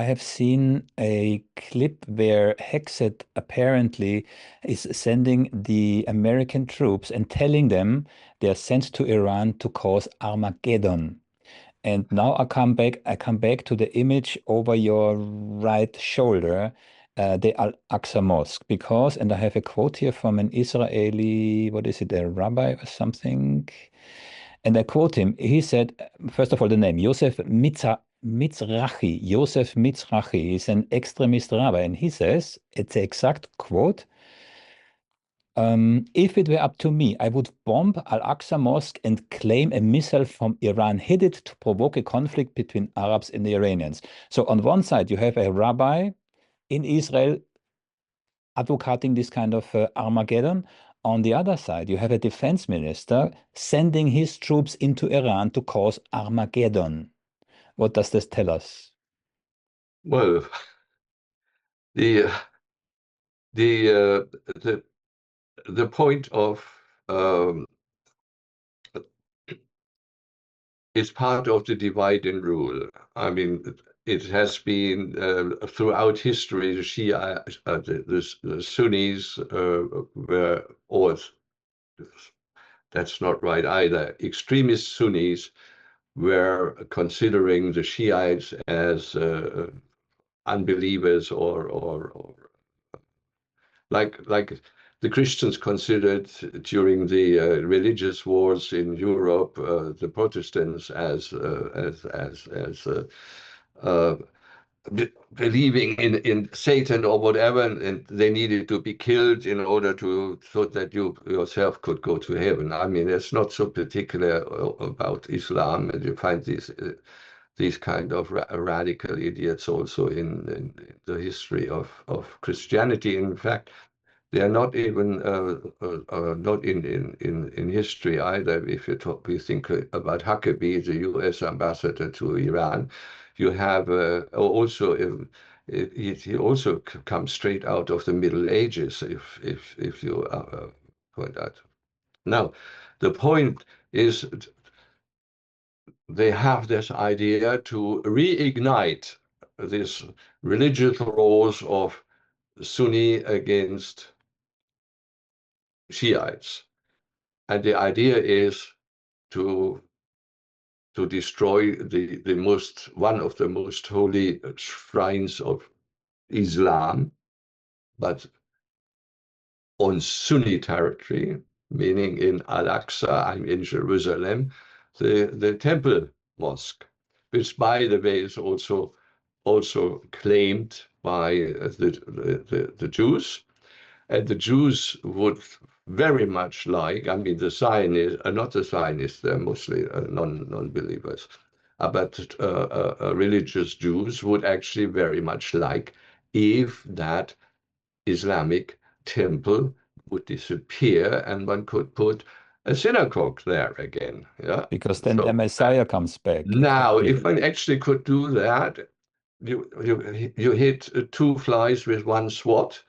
have seen a clip where Hexet apparently is sending the American troops and telling them they are sent to Iran to cause Armageddon. And now I come back to the image over your right shoulder, the Al-Aqsa Mosque, because, and I have a quote here from an Israeli, what is it, a rabbi or something? And I quote him. He said, first of all, the name, Yosef Mizrahi. Yosef Mizrahi is an extremist rabbi. And he says, it's the exact quote, if it were up to me, I would bomb Al-Aqsa Mosque and claim a missile from Iran hit it to provoke a conflict between Arabs and the Iranians. So on one side, you have a rabbi in Israel advocating this kind of Armageddon. On the other side, you have a defense minister sending his troops into Iran to cause Armageddon. What does this tell us? Well, the point of is part of the divide and rule. I mean, it has been throughout history, the Shia, the Sunnis were, or that's not right either, extremist Sunnis were considering the Shiites as unbelievers or like the Christians considered during the religious wars in Europe the Protestants as believing in Satan or whatever, and they needed to be killed in order so that you yourself could go to heaven. I mean, it's not so particular about Islam, and you find these kind of radical idiots also in the history of Christianity. In fact, They are not even not in history either. If we think about Huckabee, the U.S. ambassador to Iran, you have also he also comes straight out of the Middle Ages. If you point out now, the point is they have this idea to reignite this religious wars of Sunni against Shiites. And the idea is to destroy one of the most holy shrines of Islam, but on Sunni territory, meaning in Al-Aqsa, I'm in Jerusalem, the temple mosque, which by the way is also claimed by the Jews. And the Jews would very much like, I mean, the Zionists, not the Zionists, they're mostly non-believers, but religious Jews would actually very much like if that Islamic temple would disappear and one could put a synagogue there again. Yeah. Because then the So Messiah comes back. now, Exactly. if one actually could do that, you hit two flies with one swat.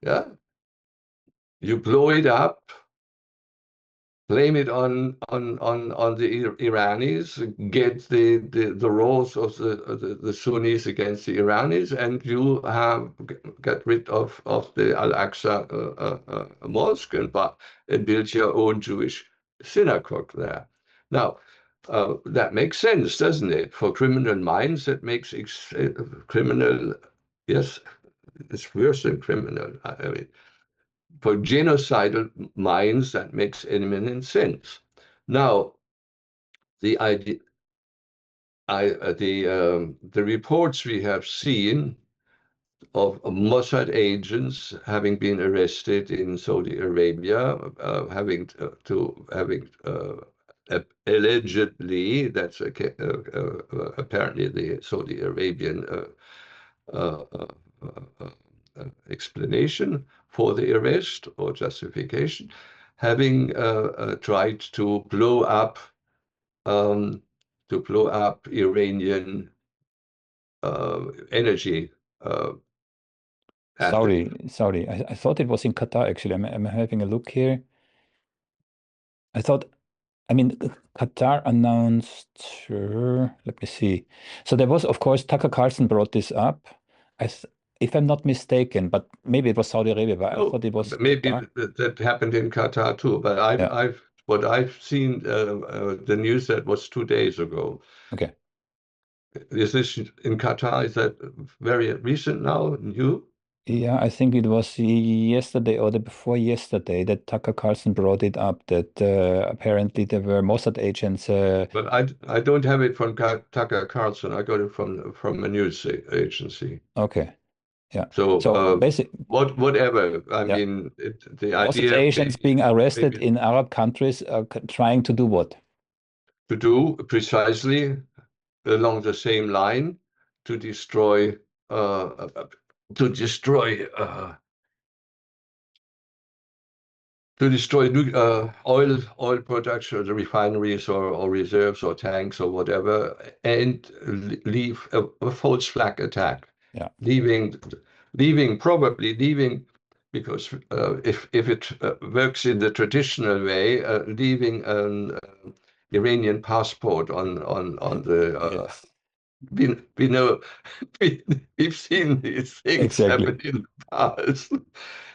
Yeah. You blow it up, blame it on the Iranis, get the roles of the Sunnis against the Iranis, and you have get rid of the Al-Aqsa mosque and build your own Jewish synagogue there. Now, that makes sense, doesn't it? For criminal minds, that makes criminal, yes, it's worse than criminal. I mean, for genocidal minds, that makes eminent sense. Now, the idea, the reports we have seen of Mossad agents having been arrested in Saudi Arabia, having allegedly, that's apparently the Saudi Arabian uh, uh, uh, explanation for the arrest or justification, having tried um, to blow up Iranian energy assets. Sorry. I thought it was in Qatar, actually. I'm having a look here. I thought, I mean, Qatar announced, let me see. So there was, of course, Tucker Carlson brought this up. I th if I'm not mistaken, but maybe it was Saudi Arabia, but I No, thought it was maybe Qatar. that happened in Qatar too. But Yeah. what I've seen the news that was 2 days ago. Okay. Is this in Qatar? Is that very recent now? New? Yeah, I think it was yesterday or the before yesterday that Tucker Carlson brought it up that apparently there were Mossad agents. But I don't have it from Tucker Carlson. I got it from a news agency. Okay. Yeah. So So basic, whatever. I yeah, mean, the Mossad idea agents being arrested maybe in Arab countries trying to do what? to do precisely along the same line to destroy uh, uh, to destroy uh, oil production, the refineries or reserves or tanks or whatever, and leave a false flag attack, Yeah. leaving probably leaving because if it works in the traditional way, leaving an Iranian passport on the Yes. we know we've seen these things Exactly. happen in the past,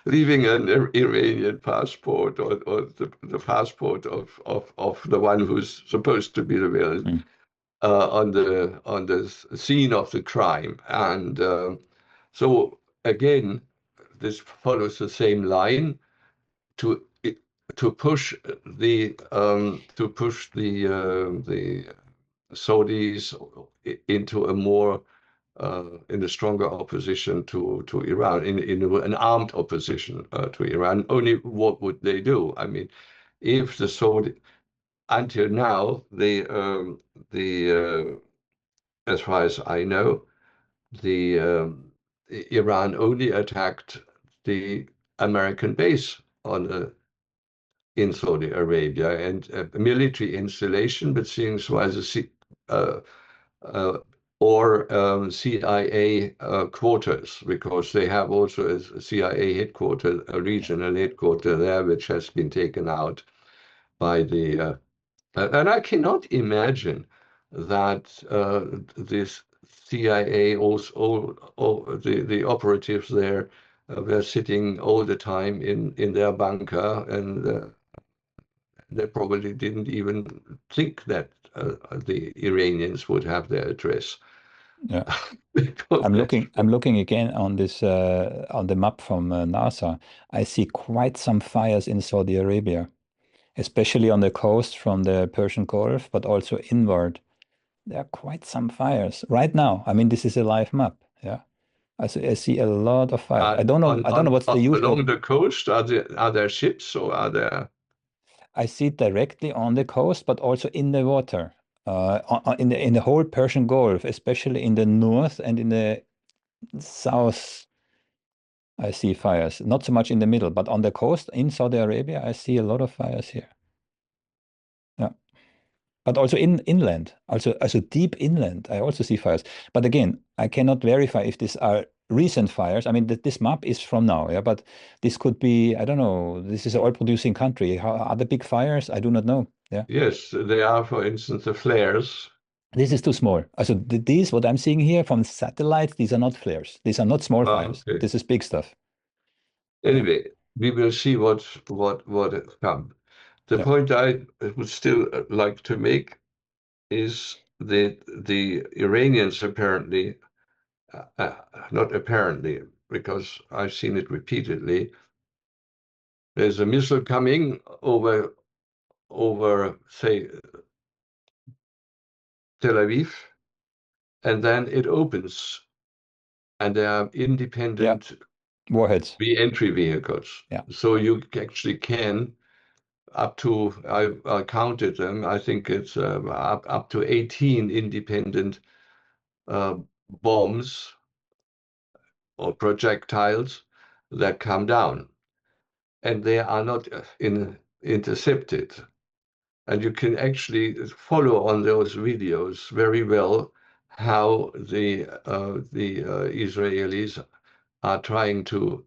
leaving an Iranian passport or the passport of the one who's supposed to be the villain Mm. on the scene of the crime, and so again, this follows the same line to to push the Saudis into a more in a stronger opposition to Iran, in an armed opposition to Iran. Only what would they do? I mean, if the Saudi until now the as far as I know, the Iran only attacked the American base in Saudi Arabia, and a military installation, but seeing as well as CIA quarters, because they have also a CIA headquarters, a regional headquarters there, which has been taken out by the. And I cannot imagine that this CIA, also the operatives there, were sitting all the time in their bunker, and they probably didn't even think that the Iranians would have their address. Yeah. I'm looking again on this on the map from NASA. I see quite some fires in Saudi Arabia, especially on the coast from the Persian Gulf, but also inward. There are quite some fires right now. I mean, this is a live map. Yeah. I see a lot of fires. I don't know what's the usual. Along the coast, are there ships, or are there? I see it directly on the coast, but also in the water, in the whole Persian Gulf, especially in the north and in the south. I see fires. Not so much in the middle, but on the coast in Saudi Arabia, I see a lot of fires here. Yeah. But also inland, also deep inland, I also see fires. But again, I cannot verify if these are recent fires. I mean, this map is from now, yeah, but this could be, I don't know, this is an oil-producing country. Are there big fires? I do not know. Yeah. Yes, they are, for instance, the flares. This is too small. So these, what I'm seeing here from satellites, these are not flares. These are not small fires. Okay. This is big stuff. Anyway, we will see what comes. The point I would still like to make is that the Iranians apparently, not apparently, because I've seen it repeatedly, there's a missile coming over, say, Tel Aviv, and then it opens, and there are independent warheads, re-entry vehicles. Yeah. So you actually can, up to, I counted them, I think it's up to 18 independent bombs or projectiles that come down, and they are not intercepted. And you can actually follow on those videos very well how the Israelis are trying to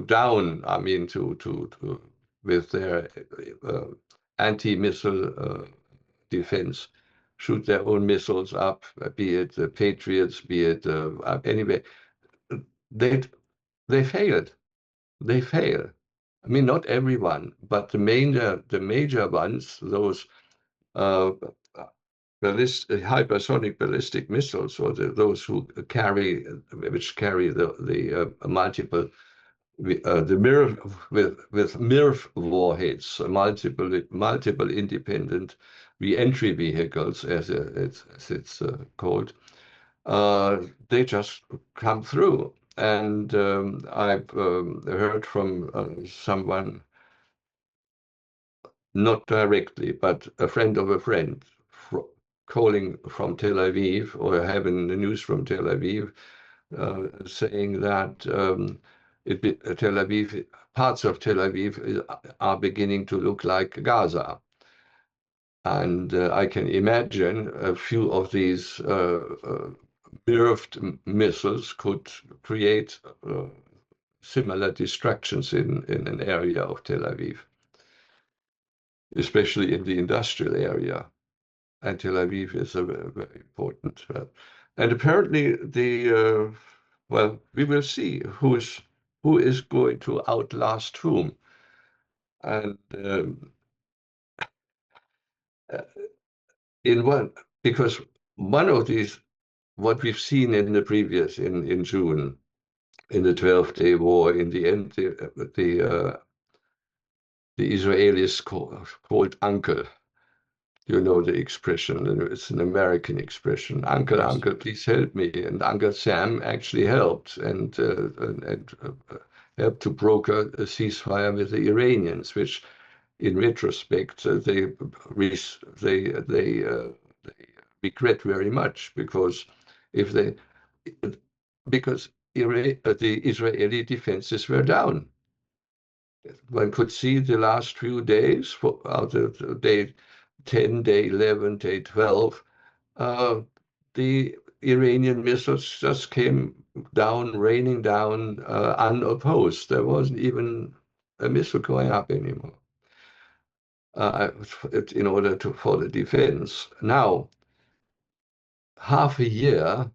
down, I mean, to with their anti-missile defense, shoot their own missiles up, be it the Patriots, be it anyway. They failed. They fail. I mean, not everyone, but the major ones, those hypersonic ballistic missiles, or those which carry the multiple the MIRV warheads, multiple independent re-entry vehicles, as it's called. They just come through. And I've heard from someone, not directly, but a friend of a friend, calling from Tel Aviv, or having the news from Tel Aviv, saying that Tel Aviv, parts of Tel Aviv are beginning to look like Gaza. And I can imagine a few of these MIRV missiles could create similar destructions in an area of Tel Aviv, especially in the industrial area. And Tel Aviv is a very, very important. And apparently, well, we will see who is going to outlast whom. And because one of these, what we've seen in the previous, in June, in the 12-day war, in the end, the Israelis called uncle. You know the expression, and it's an American expression. Uncle, Yes. Uncle, please help me. And Uncle Sam actually helped and helped to broker a ceasefire with the Iranians, which, in retrospect, they regret very much, because the Israeli defenses were down. One could see the last few days, out of day 10, day 11, day 12, the Iranian missiles just came down, raining down, unopposed. There wasn't even a missile going up anymore in order for the defense. Now, half a year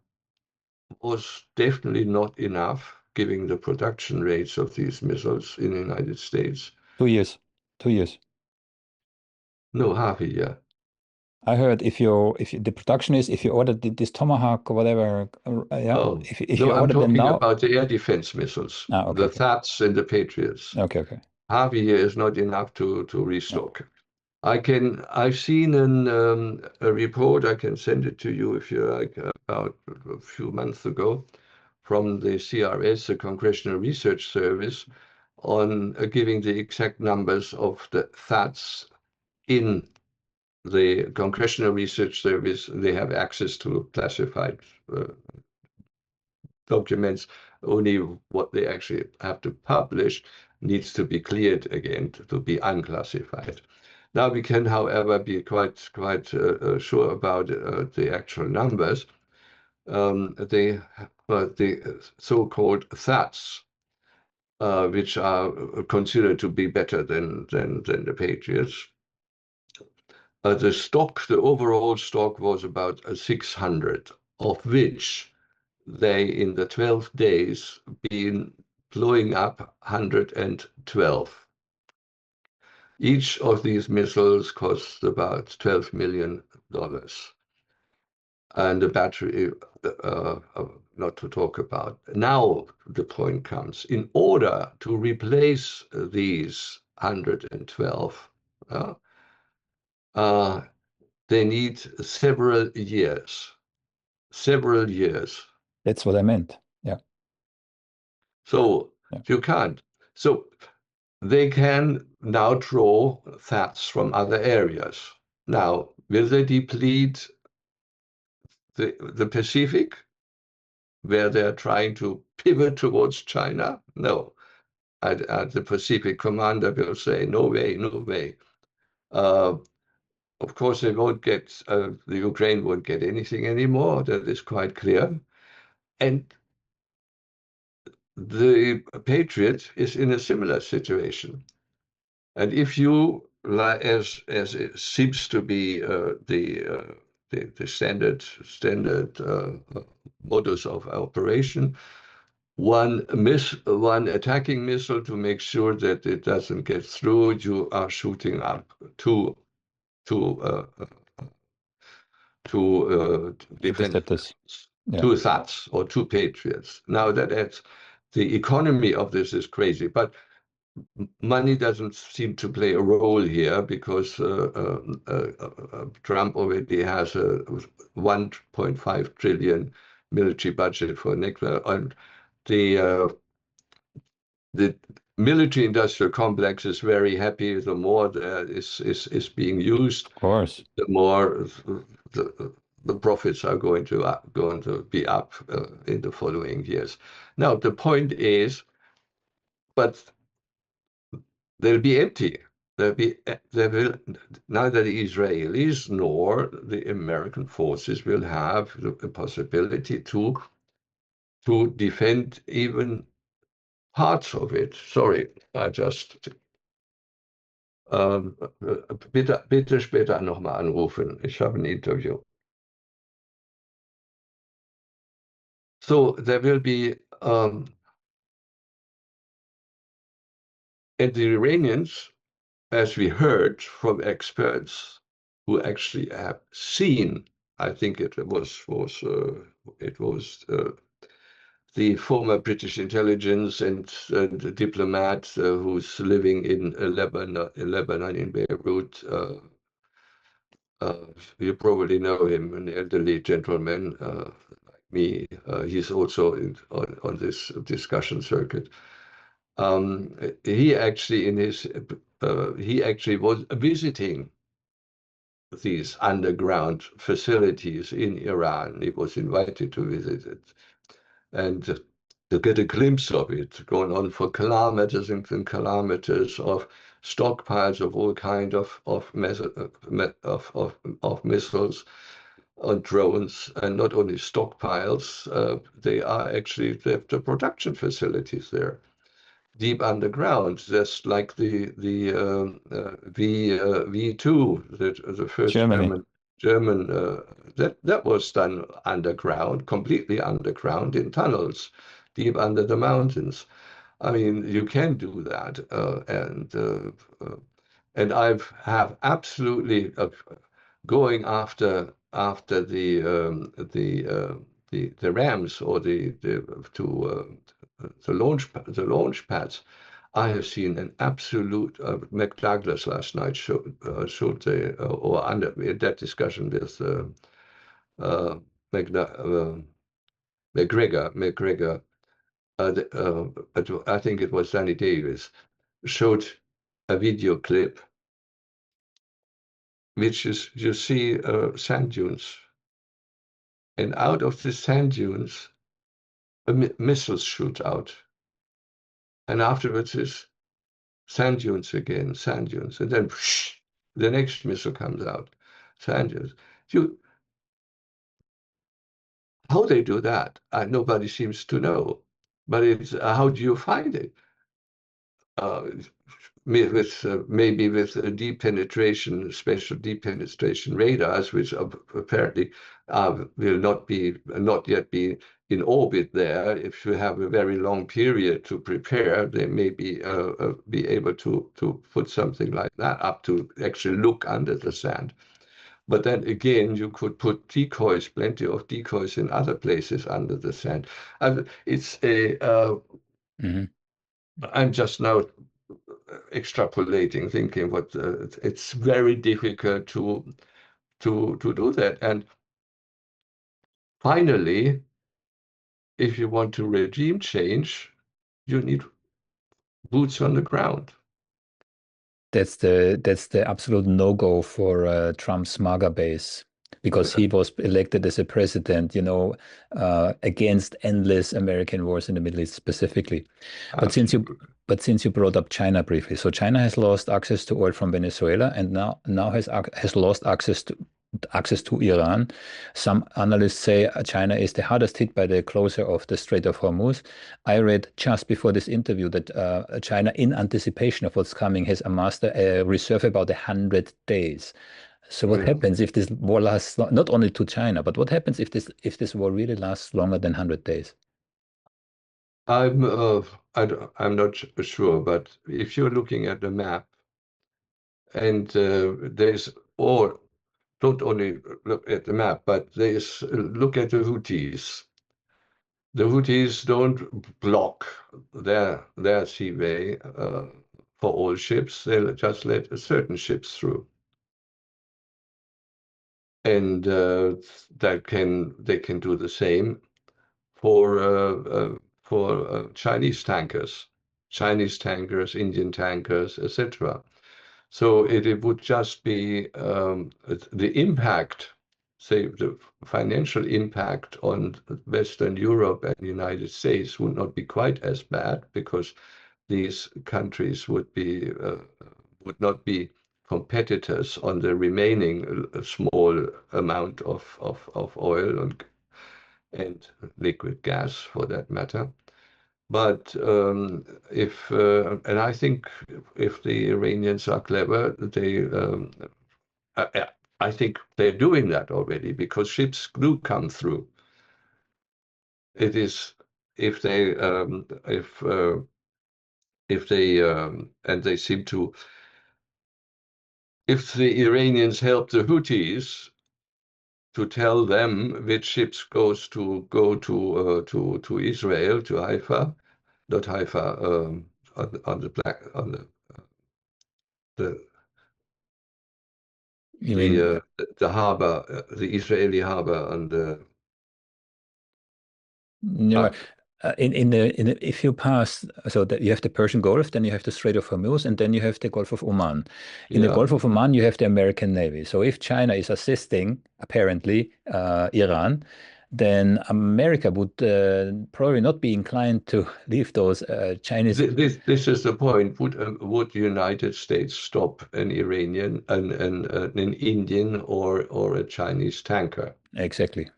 was definitely not enough, given the production rates of these missiles in the United States. 2 years. 2 years. No, half a year. I heard if the production is if you ordered this Tomahawk or whatever, yeah, Oh, if no, you I'm order them talking now, about the air defense missiles, okay, the okay, THAADs and the Patriots. okay, Half a year is not enough to yeah. restock. I've seen a report, I can send it to you if you like, about a few months ago from the CRS, the Congressional Research Service, on giving the exact numbers of the THAADs in the Congressional Research Service. They have access to classified documents. Only what they actually have to publish needs to be cleared again to be unclassified. Now we can, however, be quite sure about the actual numbers. The so-called THAADs, which are considered to be better than the Patriots. The overall stock was about 600, of which they, in the 12 days, been blowing up 112. Each of these missiles costs about $12 million. And the battery, not to talk about. Now the point comes, in order to replace these 112, they need several years. That's what I meant. Yeah. So Yeah. you can't. So they can now draw THAADs from other areas. Now, will they deplete the Pacific, where they're trying to pivot towards China? No. The Pacific commander will say, no way, no way. Of course, they won't get, the Ukraine won't get anything anymore. That is quite clear. And the Patriot is in a similar situation. And if you, as it seems to be the standard modus of operation, one attacking missile to make sure that it doesn't get through, you are shooting up two defense Interceptors. Yeah. two THAADs or two Patriots. Now the economy of this is crazy, but money doesn't seem to play a role here, because Trump already has a 1.5 trillion military budget for nuclear, and the military industrial complex is very happy. The more that is being used, Of course, the more the profits are going to be up in the following years. Now the point is, but they'll be empty. There will neither the Israelis nor the American forces will have the possibility to defend even parts of it. Sorry, I just bitte später nochmal anrufen. Ich habe ein Interview. So there will be, and the Iranians, as we heard from experts who actually have seen, I think it was the former British intelligence and diplomat who's living in Lebanon, in Beirut. You probably know him, an elderly gentleman like me. He's also on this discussion circuit. He actually was visiting these underground facilities in Iran. He was invited to visit it, and to get a glimpse of it, going on for kilometers and kilometers of stockpiles of all kind of missiles and drones, and not only stockpiles, they are actually they have the production facilities there, deep underground, just like the V2, the first Germany. German that was done underground, completely underground in tunnels, deep under the mountains. I mean, you can do that, and I've have absolutely going after the rams or the launch pads. I have seen an absolute McDouglas last night showed or under that discussion with uh, McGregor. I think it was Danny Davis showed a video clip, which is you see sand dunes, and out of the sand dunes, missiles shoot out, and afterwards is sand dunes again, sand dunes, and then whoosh, the next missile comes out, sand dunes. How they do that, nobody seems to know. But it's how do you find it? Maybe with deep penetration, special deep penetration radars, which apparently will not yet be in orbit there. If you have a very long period to prepare, they may be able to put something like that up to actually look under the sand. But then again, you could put decoys, plenty of decoys in other places under the sand. It's a. Mhm. I'm just now extrapolating, thinking what it's very difficult to do that. And finally, if you want to regime change, you need boots on the ground. That's the absolute no-go for Trump's MAGA base, because he was elected as a president, against endless American wars in the Middle East specifically. But since you Absolutely. but since you brought up China briefly, so China has lost access to oil from Venezuela and now has lost access to Iran. Some analysts say China is the hardest hit by the closure of the Strait of Hormuz. I read just before this interview that China, in anticipation of what's coming, has amassed a reserve about 100 days. So what Yeah. happens if this war lasts not only to China, but what happens if this war really lasts longer than 100 days? I'm I'm not sure, but if you're looking at the map and there's or don't only look at the map, but there's look at the Houthis. The Houthis don't block their seaway for all ships. They just let certain ships through, and they can do the same for Chinese tankers, Indian tankers, etc. So it would just be the impact, say the financial impact on Western Europe and the United States would not be quite as bad, because these countries would not be competitors on the remaining small amount of oil and liquid gas for that matter. But and I think if the Iranians are clever, I think they're doing that already, because ships do come through. It is if they and they seem to, if the Iranians help the Houthis to tell them which ships go to Israel, to Haifa, not Haifa, on the You mean, the harbor, the Israeli harbor, and no, uh, if you pass, so that you have the Persian Gulf, then you have the Strait of Hormuz, and then you have the Gulf of Oman. In the yeah, Gulf of Oman, you have the American Navy. So if China is assisting, apparently, Iran, then America would probably not be inclined to leave those Chinese. This is the point. Would the United States stop an Iranian, an Indian, or a Chinese tanker? Exactly.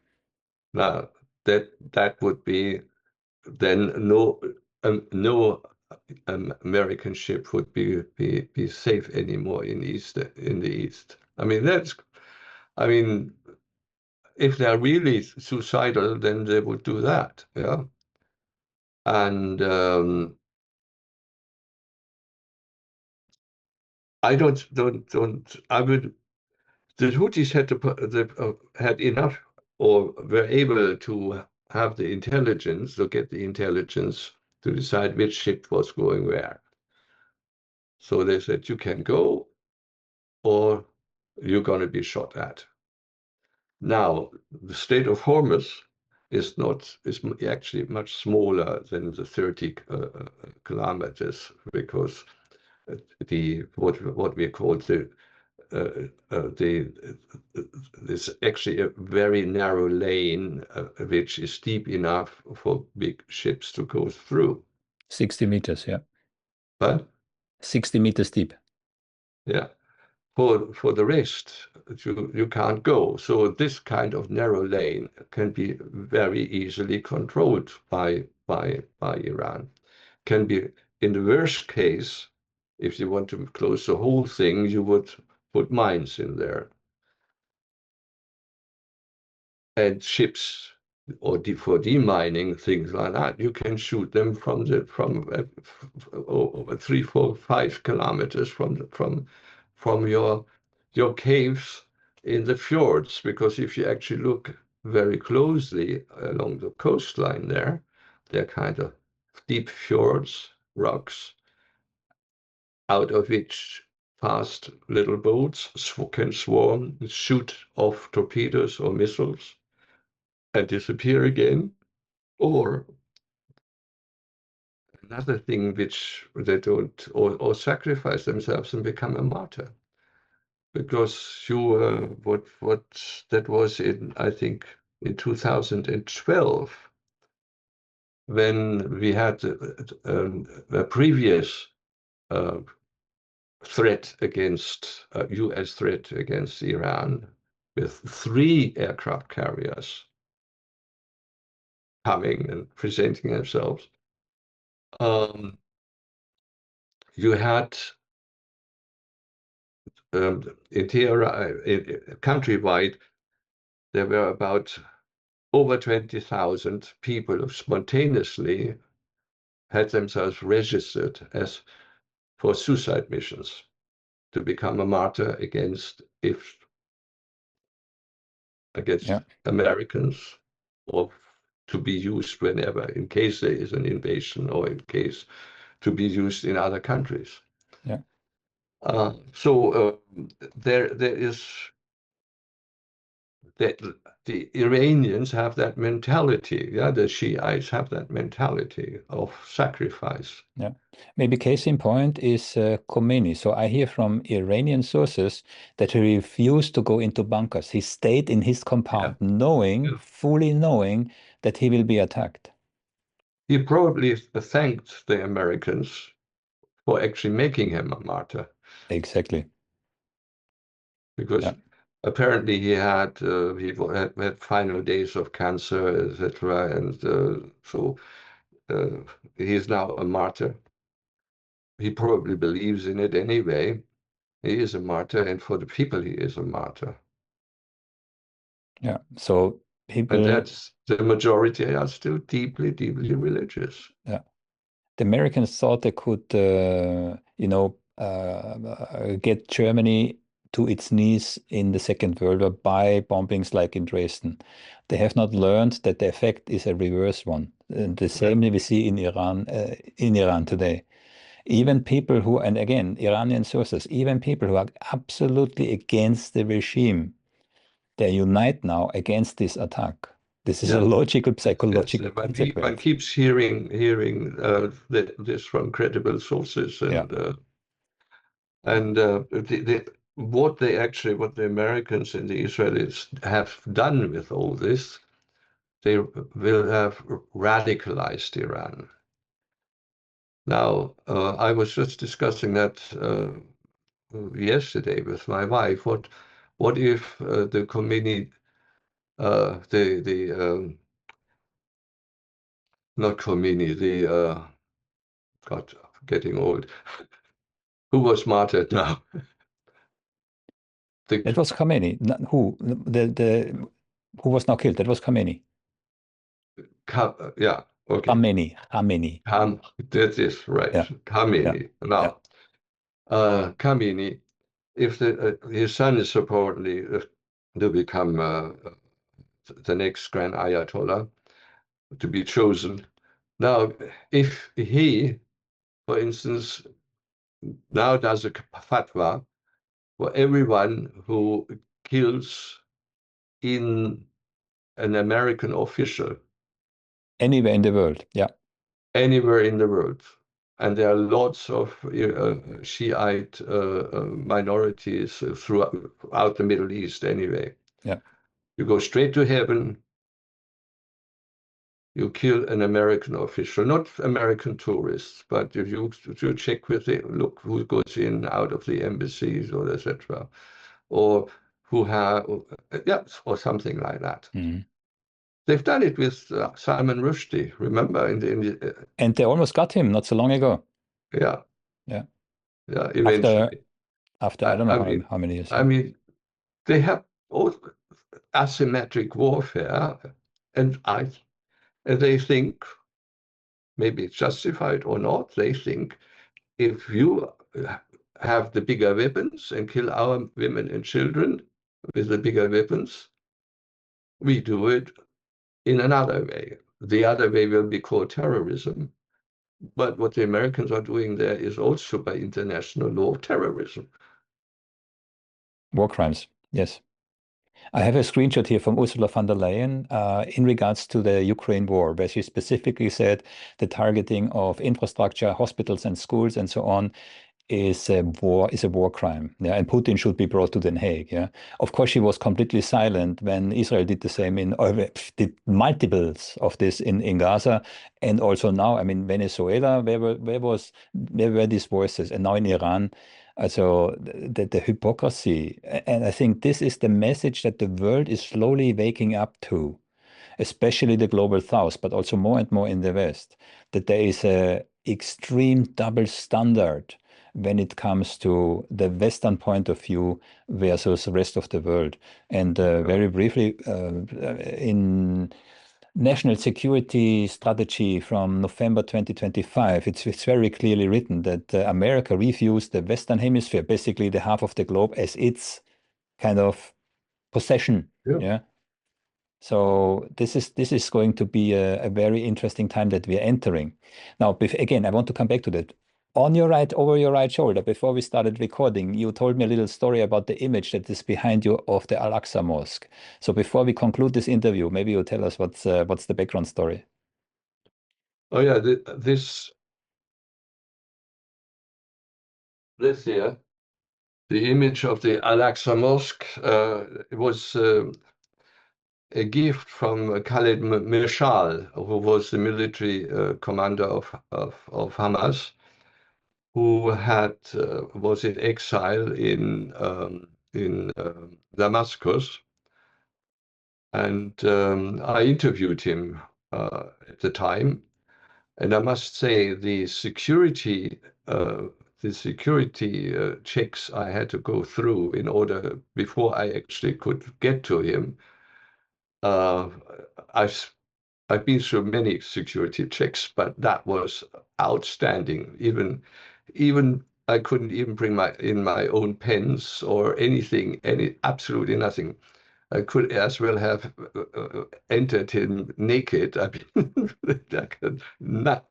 Now that would be then no American ship would be safe anymore in the East. I mean, if they're really suicidal, then they would do that. Yeah. And I would. The Houthis had enough, or were able to have the intelligence, to get the intelligence to decide which ship was going where. So they said, you can go, or you're going to be shot at. Now, the Strait of Hormuz is actually much smaller than the 30 kilometers, because what we call there's actually a very narrow lane which is deep enough for big ships to go through. 60 meters, yeah. But 60 meters deep. yeah, for the rest, you can't go. So this kind of narrow lane can be very easily controlled by Iran. Can be, in the worst case, if you want to close the whole thing, you would put mines in there. And ships, or for demining, things like that, you can shoot them from over 3, 4, 5 kilometers from your caves in the fjords. Because if you actually look very closely along the coastline there, they're kind of deep fjords, rocks, out of which fast little boats can swarm, shoot off torpedoes or missiles, and disappear again. Or another thing which they don't, or sacrifice themselves and become a martyr. Because what that was in, I think, in 2012, when we had a previous threat against, US threat against Iran, with 3 aircraft carriers coming and presenting themselves. You had in Tehran, countrywide, there were about over 20,000 people who spontaneously had themselves registered as for suicide missions to become a martyr against Yeah. Americans, or to be used whenever, in case there is an invasion, or in case to be used in other countries. Yeah. So there is that the Iranians have that mentality. Yeah, the Shiites have that mentality of sacrifice. Yeah. Maybe case in point is Khomeini. So I hear from Iranian sources that he refused to go into bunkers. He stayed in his compound, Yeah. fully knowing that he will be attacked. He probably thanked the Americans for actually making him a martyr. Exactly. Because Yeah. apparently he had final days of cancer, etc., and so he's now a martyr. He probably believes in it anyway. He is a martyr, and for the people, he is a martyr. Yeah. So And people, that's the majority are still deeply, deeply religious. yeah. The Americans thought they could, get Germany to its knees in the Second World War by bombings like in Dresden. They have not learned that the effect is a reverse one. And the same we see in Iran today. Even people who, and again, Iranian sources, even people who are absolutely against the regime, they unite now against this attack. This is a logical, Yes, psychological one consequence. keeps hearing this from credible sources, Yeah. what the Americans and the Israelis have done with all this they will have radicalized Iran. Now, I was just discussing that yesterday with my wife. What if the Khomeini, not Khomeini, God, getting old, who was martyred now? That was Khamenei. Who was now killed? That was Khamenei. Yeah, okay. Khamenei. That is right. Yeah. Khamenei. Yeah. Now, Khamenei, if his son is supposedly to become the next Grand Ayatollah, to be chosen. Now, if he, for instance, now does a fatwa for everyone who kills in an American official Anywhere in the world. Yeah. anywhere in the world. And there are lots of Shiite minorities throughout the Middle East anyway. Yeah. You go straight to heaven. You kill an American official, not American tourists, but if you check with it, look who goes in, out of the embassies or etc., or who have, or something like that. Mm-hmm. They've done it with Salman Rushdie, remember? And they almost got him not so long ago. Yeah. Yeah. Yeah, eventually. After I don't know how many years. I mean, they have all asymmetric warfare, and they think, maybe it's justified or not, they think if you have the bigger weapons and kill our women and children with the bigger weapons, we do it in another way. The other way will be called terrorism. But what the Americans are doing there is also by international law terrorism. War crimes, yes. I have a screenshot here from Ursula von der Leyen in regards to the Ukraine war, where she specifically said the targeting of infrastructure, hospitals and schools and so on is a war crime. Yeah, and Putin should be brought to The Hague. Yeah, of course she was completely silent when Israel did the same did multiples of this in Gaza, and also now. I mean, Venezuela, where were these voices, and now in Iran. So the hypocrisy, and I think this is the message that the world is slowly waking up to, especially the global south, but also more and more in the West, that there is a extreme double standard when it comes to the Western point of view versus the rest of the world. And very briefly, in National Security Strategy from November 2025, it's very clearly written that America reviews the Western Hemisphere, basically the half of the globe, as its kind of possession. Yeah. So this is going to be a very interesting time that we are entering. Now, again, I want to come back to that. On your right, over your right shoulder, before we started recording, you told me a little story about the image that is behind you of the Al-Aqsa Mosque. So before we conclude this interview, maybe you'll tell us what's the background story. Oh yeah, this here, the image of the Al-Aqsa Mosque, it was a gift from Khaled Mishal, who was the military commander of Hamas, who was in exile in Damascus, and I interviewed him at the time, and I must say the security checks I had to go through in order before I actually could get to him. I've been through many security checks, but that was outstanding. Even I couldn't even bring my own pens or anything, absolutely nothing. I could as well have entered him naked. I mean,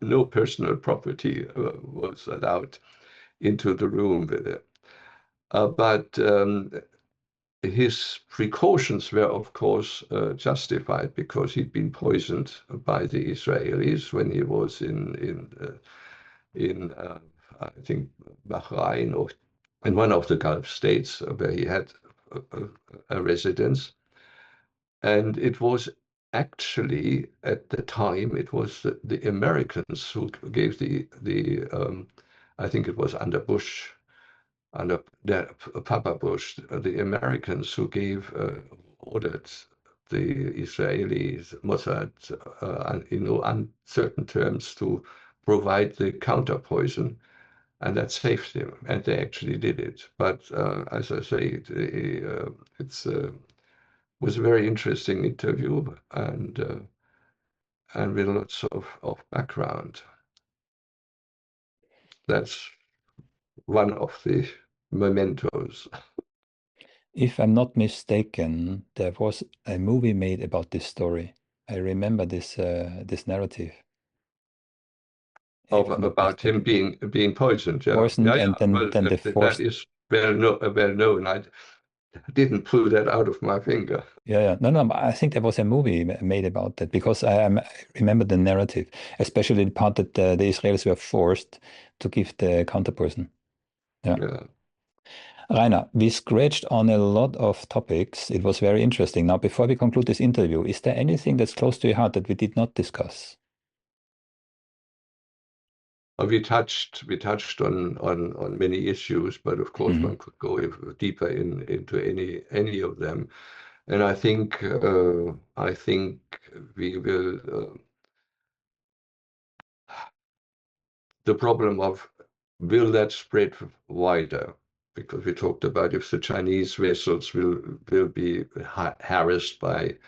no personal property was allowed into the room with it. But his precautions were, of course, justified because he'd been poisoned by the Israelis when he was in I think Bahrain or in one of the Gulf states where he had a residence, and it was actually, at the time, it was the Americans who gave I think it was under Bush, under Papa Bush, the Americans who ordered the Israelis, Mossad, on certain terms to provide the counter poison, and that saved them, and they actually did it. But as I say, it was a very interesting interview, and with lots of background. That's one of the mementos. If I'm not mistaken, there was a movie made about this story. I remember this narrative. If I'm not About him mistaken. being poisoned. Yeah, Poisoned, yeah, yeah. and then Well, then the that forced. is well known. I didn't pull that out of my finger. Yeah. No, but I think there was a movie made about that, because I remember the narrative, especially the part that the Israelis were forced to give the counterpoison. Yeah. Yeah. Rainer, we scratched on a lot of topics. It was very interesting. Now, before we conclude this interview, is there anything that's close to your heart that we did not discuss? We touched on many issues, but of course one could go deeper into any of them. And I think we will the problem of will that spread wider, because we talked about if the Chinese vessels will be harassed by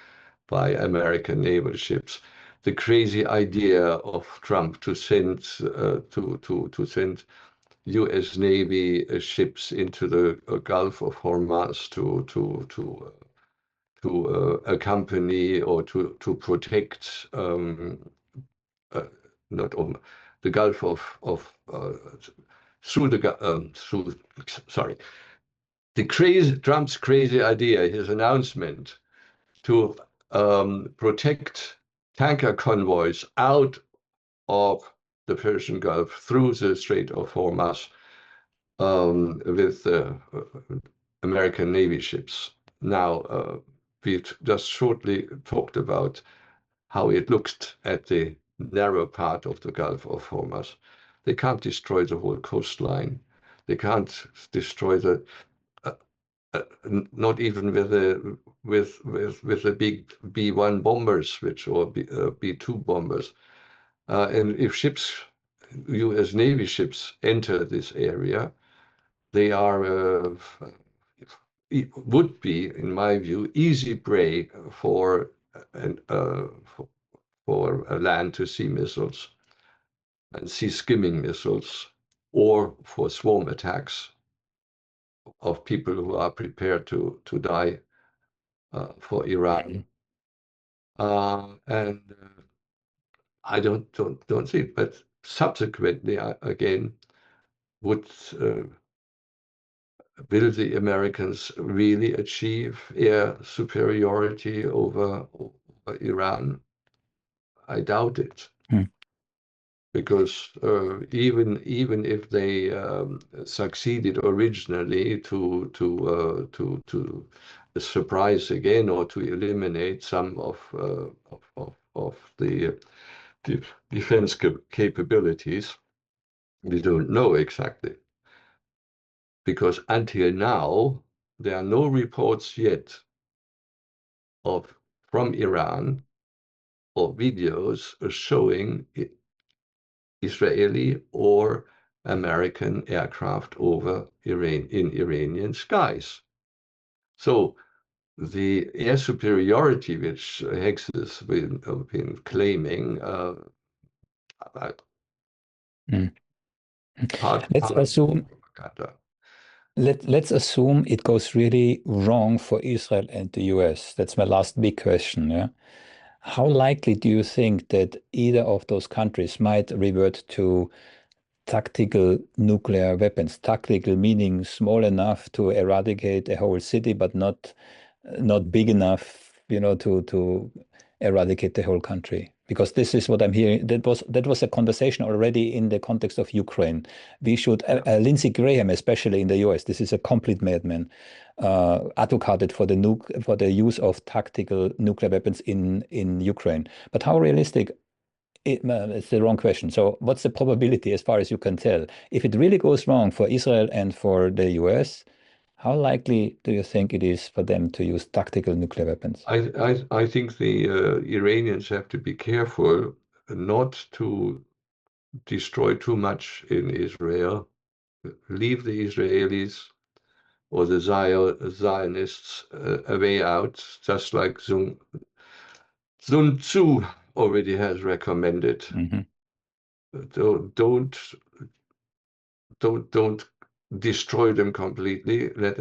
American naval ships. The crazy idea of Trump to send send U.S. Navy ships into the Gulf of Hormuz to accompany or to protect not the Gulf of sorry, Trump's crazy idea, his announcement to protect tanker convoys out of the Persian Gulf through the Strait of Hormuz with American Navy ships. Now, we just shortly talked about how it looked at the narrow part of the Gulf of Hormuz. They can't destroy the whole coastline. They can't destroy not even with the big B-1 bombers, or B-2 bombers. And if U.S. Navy ships enter this area, they would be, in my view, easy prey for land-to-sea missiles and sea-skimming missiles, or for swarm attacks of people who are prepared to die for Iran. And I don't see it. But subsequently, again, will the Americans really achieve air superiority over Iran? I doubt it. Because even if they succeeded originally to surprise again, or to eliminate some of the defense capabilities, we don't know exactly, because until now there are no reports yet from Iran or videos showing Israeli or American aircraft over in Iranian skies. So the air superiority which Hex has been claiming, Let's assume let's assume it goes really wrong for Israel and the US. That's my last big question. Yeah. How likely do you think that either of those countries might revert to tactical nuclear weapons? Tactical meaning small enough to eradicate a whole city, but not big enough, to eradicate the whole country. Because this is what I'm hearing. That was a conversation already in the context of Ukraine. We should Lindsey Graham, especially in the US, this is a complete madman, advocated for the use of tactical nuclear weapons in Ukraine. But how realistic? It's the wrong question. So what's the probability, as far as you can tell, if it really goes wrong for Israel and for the US? How likely do you think it is for them to use tactical nuclear weapons? I think the Iranians have to be careful not to destroy too much in Israel. Leave the Israelis or the Zionists a way out, just like Sun Tzu already has recommended. Mm-hmm. Don't destroy them completely. Let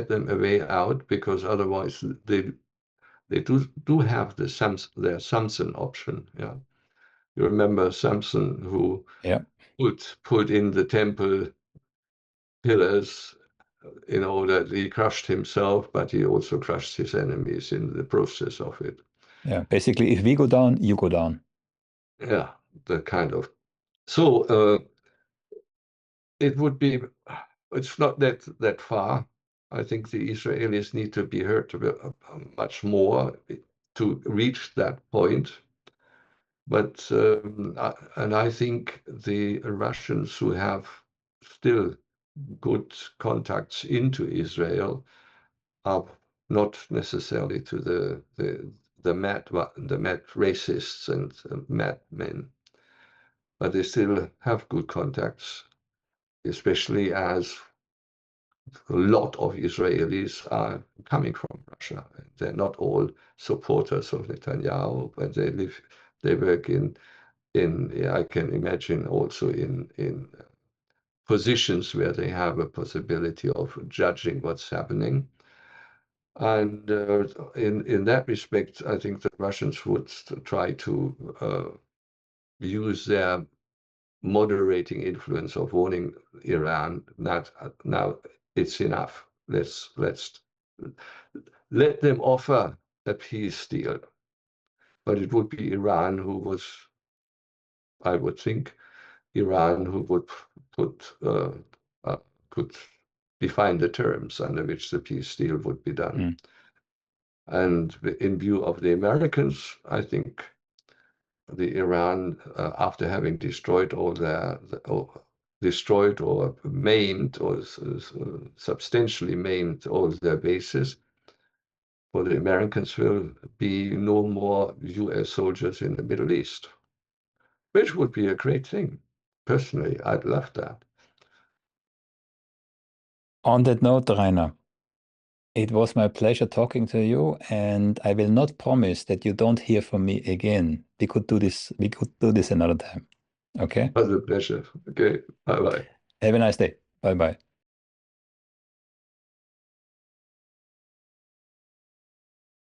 them a way out, because otherwise they do have their Samson option. Yeah, you remember Samson, who put in the temple pillars in order. He crushed himself, but he also crushed his enemies in the process of it. Yeah, basically, if we go down, you go down. Yeah, the kind of. So it would be. It's not that far. I think the Israelis need to be hurt much more to reach that point. But and I think the Russians, who have still good contacts into Israel, are not necessarily to the mad racists and mad men, but they still have good contacts, especially as a lot of Israelis are coming from Russia. They're not all supporters of Netanyahu, but they work in I can imagine also in positions where they have a possibility of judging what's happening. And in that respect, I think the Russians would try to use their moderating influence of warning Iran that now it's enough. Let's let them offer a peace deal. But it would be Iran who was, I would think, Iran who would could define the terms under which the peace deal would be done. And in view of the Americans, I think the Iran, after having destroyed destroyed or maimed or substantially maimed all their bases, for the Americans will be no more US soldiers in the Middle East, which would be a great thing. Personally, I'd love that. On that note, Rainer, it was my pleasure talking to you, and I will not promise that you don't hear from me again. We could do this another time. Okay? It was a pleasure. Okay, bye-bye. Have a nice day. Bye-bye.